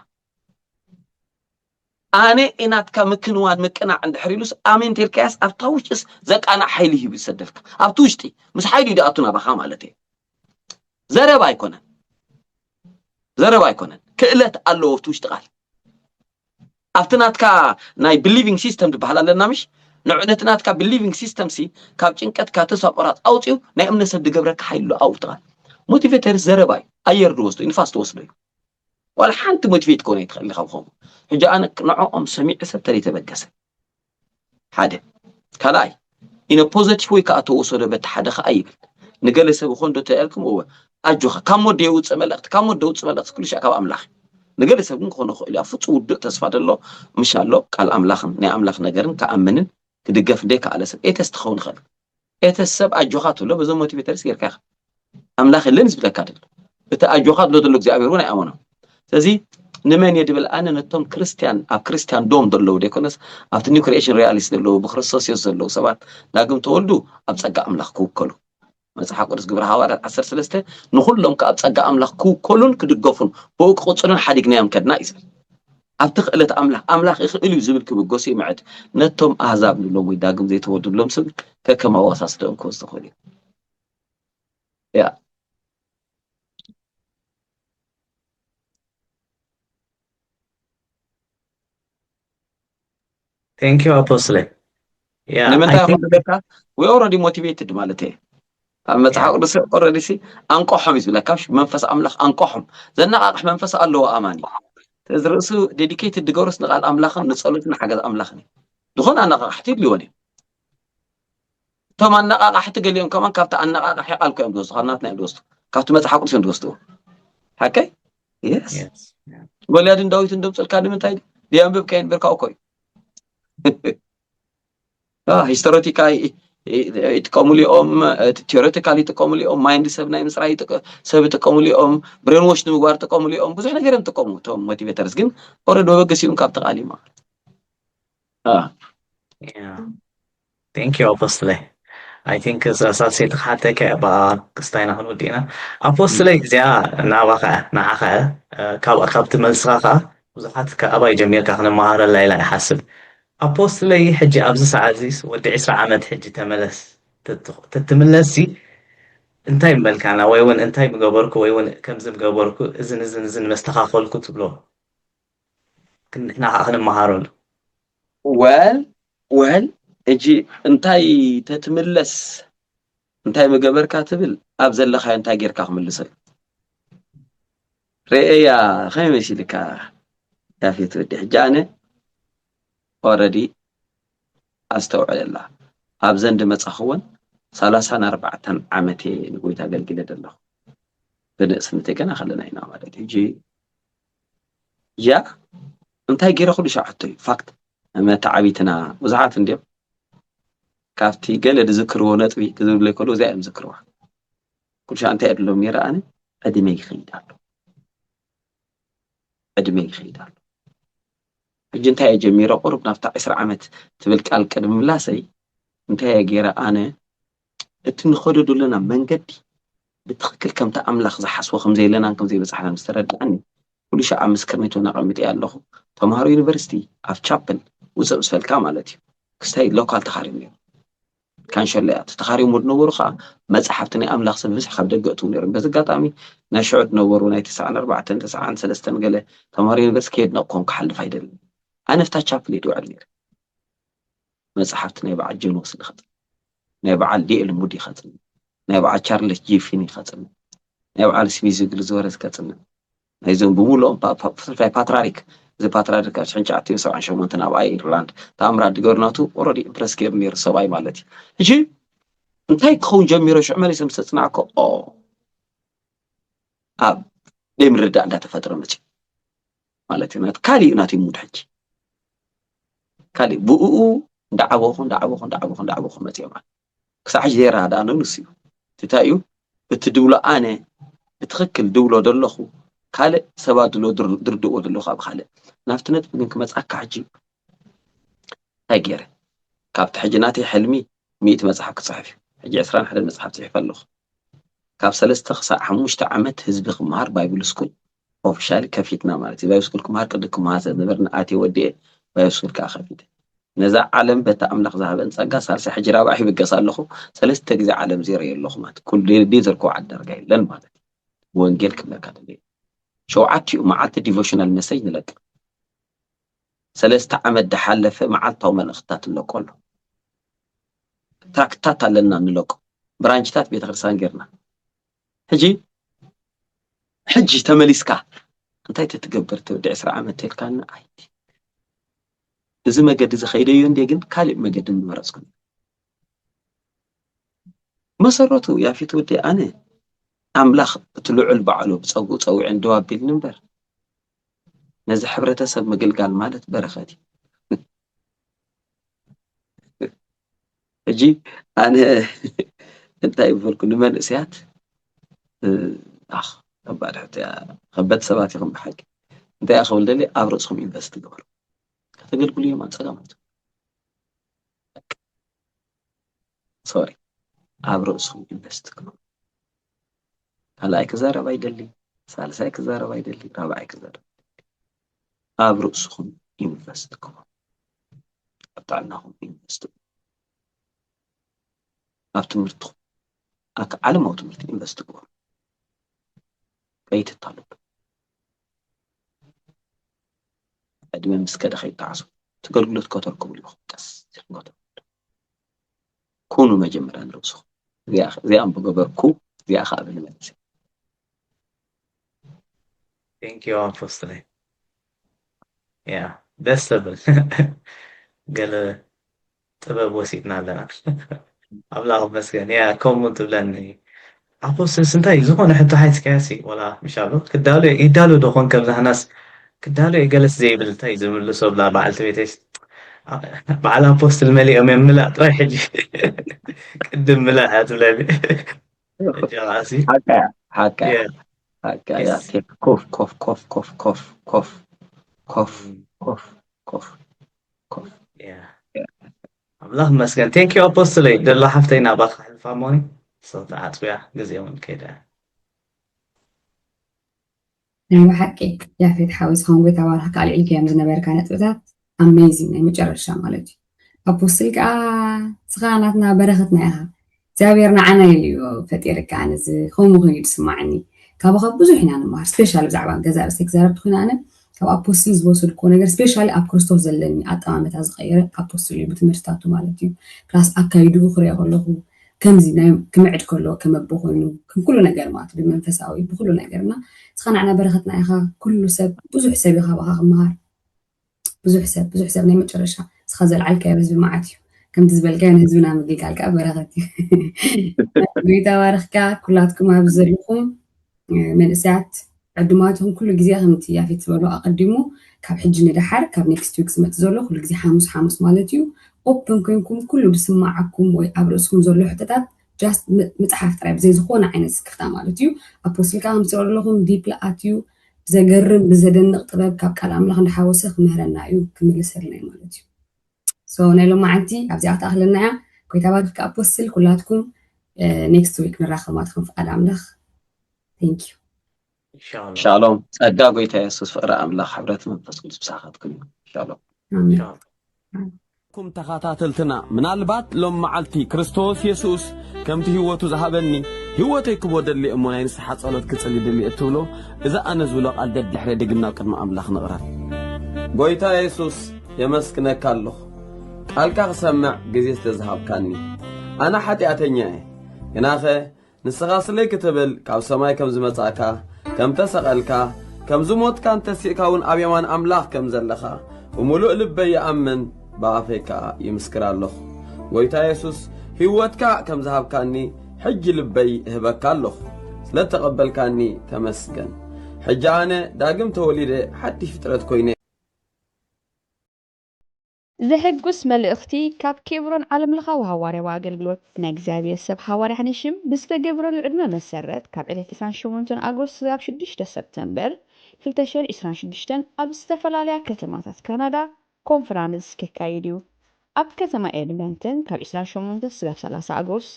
ኣነ ኢናትካ ምክንዋን ምቅናዕ እንድሕር ኢሉስ ኣሜን ተልካያስ ኣብታ ውሽጢስ ዘቃናዕ ሓይሊ ሂብ ይሰደፍካ ኣብቲ ውሽጢ ምስ ሓይሊ ይድኣቱ ናባኻ ማለት እዩ ዘረባ ኣይኮነን ክእለት ኣለዎ ኣብቲ ውሽጢ ቃል ኣብቲ ናትካ ናይ ቢሊቪንግ ሲስተም ትበሃል ኣለና ምሽ ንዕነትናትካ ቢሊቪንግ ሲስተም ሲ ካብ ጭንቀትካ ተስፋ ቆራፅ ኣውፅኡ ናይ እምነት ሰብ ድገብረካ ሓይሉ ኣብቲ ቃል ሞቲቬተር ዘረባ እዩ ኣየር ድወስዶ ንፋስ ትወስዶ እዩ ወላ ሓንቲ ሞቲቬት ኮነ ይትኽእል ኢኻ ብኸምኡ ሕጂ ኣነ ንዕኦም ሰሚዕ ሰብ ተለይተበገሰ ሓደ ካልኣይ ኢነ ፖዘቲቭ ወይ ከዓ ተወሰዶ በቲ ሓደ ከዓ ይብል ንገለ ሰብ ይኾን ዶ ተልኩም እወ ኣጆኻ ካብ ሞደ የውፅእ መልእኽቲ ካብ ሞደ የውፅእ መልእኽቲ ኩሉ ሻዕ ካብ ኣምላኽ ንገለ ሰብ ግን ክኾነ ይኽእል እዩ ፍፁም ውድእ ተስፋ ደሎ ምሻ ኣሎ ቃል ኣምላኽን ናይ ኣምላኽ ነገርን ከኣምንን ክድገፍ እንደ ከኣለ ሰብ ኤተስ ትኸውን ይኽእል ኤተስ ሰብ ኣጆኻ ትብሎ በዞም ሞቲቬተርስ ጌርካ ኢኻ ኣምላኽ የለን ዝብለካ ደሎ እቲ ኣጆኻ ትብሎ ዘሎ እግዚኣብሔር እውን ኣይኣመኖም ስለዚ ንመን የድብል ኣነ ነቶም ክርስቲያን ኣብ ክርስቲያን ዶም ዘለዉ ደይኮነስ ኣብቲ ኒው ክሪኤሽን ሪያሊስት ዘለዉ ብክርስቶስ የሱስ ዘለዉ ሰባት ዳግም ተወልዱ ኣብ ፀጋ ኣምላኽ ክውከሉ መጽሓፍ ቅዱስ ግብረ ሐዋርያት 13 ንኹሎም ከ ኣብ ፀጋ ኣምላኽ ክውከሉን ክድገፉን ብኡ ክቕፅሉን ሓዲግናዮም ከድና እዩ ዝብል ኣብቲ ክእለት ኣምላኽ ይኽእል እዩ ዝብል ክብገሱ ይምዕድ ነቶም ኣህዛብ ንብሎም ወይ ዳግም ዘይተወልዱሎም ሰብ ከከም ኣወሳስደኦም ክወስድ ይኽእል እዩ ያ Thank you, Apostle. Yeah, ንምንታይ I ይኹን think ደካ we already motivated ማለት እዩ ኣብ መጽሓፍ ቅዱስ already ሲ አንቆሖም ይዝብለካ መንፈስ ኣምላኽ አንቆሖም ዘነቃቅሕ መንፈስ ኣለዎ ኣማኒ ተዝርእሱ ዴዲኬትድ ድገሮስ ንቃል ኣምላኽን ንጸሎትን ሓገዝ ኣምላኽን ዝኾነ ኣነቃቅሕቲ ይድልዮን እዩ ቶም ኣነቃቅሕቲ ገሊኦም ከማን ካብቲ ኣነቃቅሕ ቃል ኮይም ዝወስዱ ካናትና እዮም ዝወስዱ ካብቲ መጽሓፍ ቅዱስ እዮም ዝወስዱ ሓቀይ yes ጎልያድን ዳዊትን ደምፅልካ ንምንታይ ዲያንብብ ከይንብርካ እኮ እዩ ሂስቶሪካሊ ይጥቀሙ ሊኦም ቲዮሬቲካሊ ይጥቀሙ ሊኦም ማይንድ ሰብ ናይ ምስራይ ሰብ ይጥቀሙ ሊኦም ብሬን ዎሽ ንምግባር ይጥቀሙ ሊኦም ብዙሕ ነገር ይጥቀሙ ቶም ሞቲቬተርስ ግን ኦልሬዲ በገሲኡን ካብ ተቃሊማ yeah. Thank you, Apostle. I think እሳሴት ሓተከ ብክስታይና ክንወዲእና ኣፖስትለ እዚኣ ናባኸ ንዓኸ ካብቲ መልስኻ ብዙሓት ከኣባይ ጀሚርካ ክንመሃረላ ኢላ ይሓስብ ኣፖስትለይ ሕጂ ኣብዚ ሰዓት እዚ ወዲ 20 ዓመት ሕጂ ተመለስ ትትምለሲ እንታይ መልካና ወይ እውን እንታይ ምገበርኩ ወይ እውን ከምዚ ምገበርኩ እዝን መስተኻኸልኩ ትብሎ ንዓኻ ክንመሃረሉ ወል እጂ እንታይ ተትምለስ እንታይ ምገበርካ ትብል ኣብ ዘለኻ እንታይ ጌርካ ክምልሰል ርአያ ኸመሲልካ ያፊት ወዲ ሕጂ ኣነ already ኣስተውዕለላ ኣብ ዘንድ መጻኽውን 34 ዓመቴ ንጎይታ አገልግለ ደለኹ ብንእስነተይ ገና ኸለና ኢና ማለት ሕጂ ያ እንታይ ጌረ ኩሉ ሻዕቶ እዩ ፋክት መተዓቢትና ብዙሓት እንዲኦም ካብቲ ገለ ዝዝክርዎ ነጥቢ ክዝብለ ይከሉ እዚኣ እዮም ዝዝክርዋ ኩሉ ሻዕ እንታይ የድሎም ነይረ ኣነ ዕድመይ ይኸይድ ኣሎ ሕጂ እንታይ ጀሚረ ቁርብ ናብታ 10 ዓመት ትብል ቃል ቅድሚ ምላሰይ እንታይ ገይረ ኣነ እቲ ንኸዶ ዘለና መንገዲ ብትኽክል ከምታ ኣምላኽ ዝሓስቦ ከምዘይለናን ከምዘይበፅሓናን ዝተረድኣኒ ኩሉ ሻዕ ምስክርነቱ ነቐምጥ እየ ኣለኹ ተምሃሮ ዩኒቨርሲቲ ኣብ ቻፕል ውፅእ ምስፈልካ ማለት እዩ ክስታይ ሎካል ተኻሪም ነይሩ ካንሸለያት ተኻሪሙ ዝነበሩ ከዓ መፅሓፍቲ ናይ ኣምላኽ ሰብ ብዙሕ ካብ ደገ እትው ነይሮም በዚ ኣጋጣሚ ናይ ሽዑ ዝነበሩ ናይ 94 93 ገለ ተምሃሮ ዩኒቨርሲቲ ከየድነቕኩም ክሓልፍ ኣይደልን ኣነ ፍታ ቻፕል ይድውዕል ነይረ መፅሓፍቲ ናይ በዓል ጀኖስ ይኸፅል ናይ በዓል ዲኤል ሙዲ ይኸፅል ናይ በዓል ቻርልስ ጂፊን ይኸፅል ናይ በዓል ስሚዝ ዝግል ዝወረስ ይኸፅል ናይዞም ብምሉኦም ፓትራሪክ እዚ ፓትራሪክ ኣብ 1978 ናብ ኣየርላንድ ተኣምራት ድገርናቱ ኦልሬዲ ኢምፕረስ ገይሩ ነይሩ ሰብኣይ ማለት እዩ ሕጂ እንታይ ክኸውን ጀሚሮ ሽዑ መሊሰ ምስ ተፅናዕኮ ኣብ ዘይምርዳእ እንዳተፈጥረ መፅኡ ማለት እዩ ካሊእ ናት ይሙድ ሕጂ ካሊእ ብኡኡ دعوهم متيما كساعج زيرا هذا أنا نسيو تتايو بتدولة أنا بتخكل دولة دلخو خالق سبا دلو دردو دلخو أب خالق نافتنت بنك مسعك عجيب هاي غيره كابت حجناتي حلمي 100 مصحف كصحفي حجي 20 حدا مصحف صحيح فلخ كاب 3 خصا 5 عمت حزب خمار بايبل سكول اوفيشال كفيتنا مالتي بايبل سكول كمار قدكم هذا نبرنا اتي ودي بايبل سكول كاخفيت نزا عالم بتا املخ ذهبن صقا سالسه حجرا باحي بقصالخو 3 غزي عالم زير يلخو مات كل دي زركو عدرغا يلن مالتي وانجيل كمكاتبي شوعاتي ومعات ديفوشنال مسج نلق 3 عمت دحلف معالتو من اختات اللقول تراكتات لنا نلق برانشتات بيت غرسان غيرنا حجي تمليسكا انتي تتقبر تودي 10 عمت تلكان عيدي إذا ما قد إذا خيري يندي جن كالب ما قد نمرسكم مسرته يا في تودي أنا أملاخ طلوع البعلو بتصوي عنده بالنمبر نزح حبرته سب مقل قال مالت برختي أجي أنا أنت يقول كل من أسيات بعد حتى خبت سباتي خم بحق أنت يا أخي ولدي أبرزهم إنفست قبل تقول كل يوم أنسلامت سوري أبرزهم إنفست قبل هلا كزارة بايدلي ثالثة كزارة بايدلي رابعة كزارة أبرزهم إنفست قبل أطعناهم إنفست أفتمرتهم على ما تمرت إنفست قبل بيت الطالب أدمن مسكدة خي تعصب تقول قلت كتركم اللي بس كونوا مجمران رؤسهم زي أم بجبركو زي أخا قبل ما نسي. Thank you Apostle. Yeah, that's the قال طبعا وسيتنا لنا أبلغ بس يعني يا كومنت بلاني Apostle سنتاي زخون حتى حيث كاسي ولا مش عارف كدالو يدالو دخون كذا ناس كدالو يجلس زي بالتاي زي من اللي صوب لا بعد تبيتش بعد Apostle ملي أمين ملا رايح يجي قدم ملا هات ولادي جراسي حكا يا تيك كوف اللهم مسكن thank you Apostle دلو حفتين أباخ الفاموني صوت عطويا جزيون كده نعم حقي يا فيت حاوس خون بيت أول حق على الكلام زنا بركانات وذات amazing يعني مجرش مالتي أبوسلك سخانتنا برختنا إياها زاويرنا عنا اللي فتيرك عن زي خون مغني تسمعني كابخ بزحنا أنا مار سبيشال بزعبان جزاء بس إكزارب تخونا أنا كاب أبوسلز بوصل كون غير سبيشال أب كريستوس زلني أطعم تازغير أبوسل بتمرتاتو مالتي كلاس أكايدو خريا كله كم زين كم عد كله كم بخوينو كم كله نجار مات بمنفساوي بخلو نجارنا سخنا برختنا إياها كله سب بزح سبي خابها مار بزح سب نيم ترشة سخزل عليك يا بس بمعتي كم تزبل كان هزبنا مديك على كأب برختي بيتا ورخكا كلاتكم هبزلكم من ساعات عدماتهم كل جزية همتي يا في تبلو أقدمه كاب حجني دحر كاب نيكست ويك سمت زلو كل جزية حاموس مالتيو أوبن كينكم كله بسمعكم وأبرزكم زلو حتتات جاست متحف ترى بزي زخون عين سكتا مالتيو أبوسل كام تقول لهم ديب لاتيو بزجرب بزدنق طباب كاب كلام لخن حوسخ مهرنا يو كمل سرنا مالتيو سو نيلو معتي أبزي أتأهلنا كتابات كأبوسل كلاتكم next week نراخل ما تخون في ألعام لخ thank you شالوم أدعو يتا يسوس فقراء أملاخ حبرات من فسكول بساخاتكم شالوم كم تخاتاتلتنا من البات لم معلتي كريستوس يسوس كم تهوتو زهبني هوتي كبود اللي أمونين سحات صالات كتسلي دلي اتولو إذا أنا زولق الدد لحري دقنا كدما أملاخ نغرات قويتا يسوس يمسكنا كاللخ قالكا سمع جزيس تزهب كاني أنا حتي أتنيا يناخي نسخاص لي كتبل كاو سماي كم زمتاكا كم تسقلكا كم زموت كان تسيكاون أبيمان أملاخ كم زلخا وملوء لبي يأمن بافيكا يمسكر اللخ ويتا يسوس هوتكا كم زهب كاني حج لبي هبكا اللخ لا تقبل كاني تمسكن حجاني داقم توليدي حتى فترة كويني ዘሕጉስ መልእኽቲ ካብ ኬብሮን ዓለም ለኻዊ ሃዋርያዊ ኣገልግሎት ናይ እግዚኣብሔር ሰብ ሃዋርያ ሓንሽም ብዝተገብረሉ ዕድመ መሰረት ካብ ዕለት 28 ኣጎስት ክሳብ 6 ሰፕተምበር 2026 ኣብ ዝተፈላለያ ከተማታት ካናዳ ኮንፈረንስ ከካይድ እዩ። ኣብ ከተማ ኤድመንተን ካብ 28 ክሳብ 30 ኣጎስት፣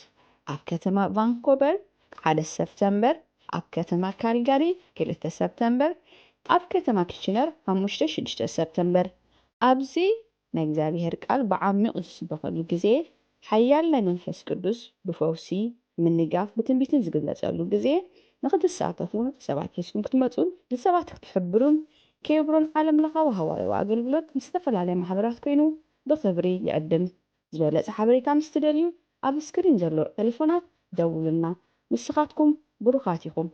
ኣብ ከተማ ቫንኮቨር 1 ሰፕተምበር፣ ኣብ ከተማ ካልጋሪ 2 ሰፕተምበር፣ ኣብ ከተማ ኪችነር 5-6 ሰፕተምበር። ኣብዚ ናይ እግዚኣብሔር ቃል ብዓሚቕ ዝስበኸሉ ግዜ ሓያል ናይ መንፈስ ቅዱስ ብፈውሲ ምንጋፍ ብትንቢትን ዝግለጸሉ ግዜ ንኽትሳተፉን ሰባት ሒዝኩም ክትመፁን ንሰባት ክትሕብሩን ኬብሮን ዓለም ለኻዊ ሃዋርያዊ ኣገልግሎት ዝተፈላለየ ማሕበራት ኮይኑ ብክብሪ ይዕድም። ዝበለጸ ሓበሬታ ምስ ትደልዩ ኣብ ስክሪን ዘሎ ቴሌፎናት ደውሉልና። ንስኻትኩም ብሩኻት ኢኹም።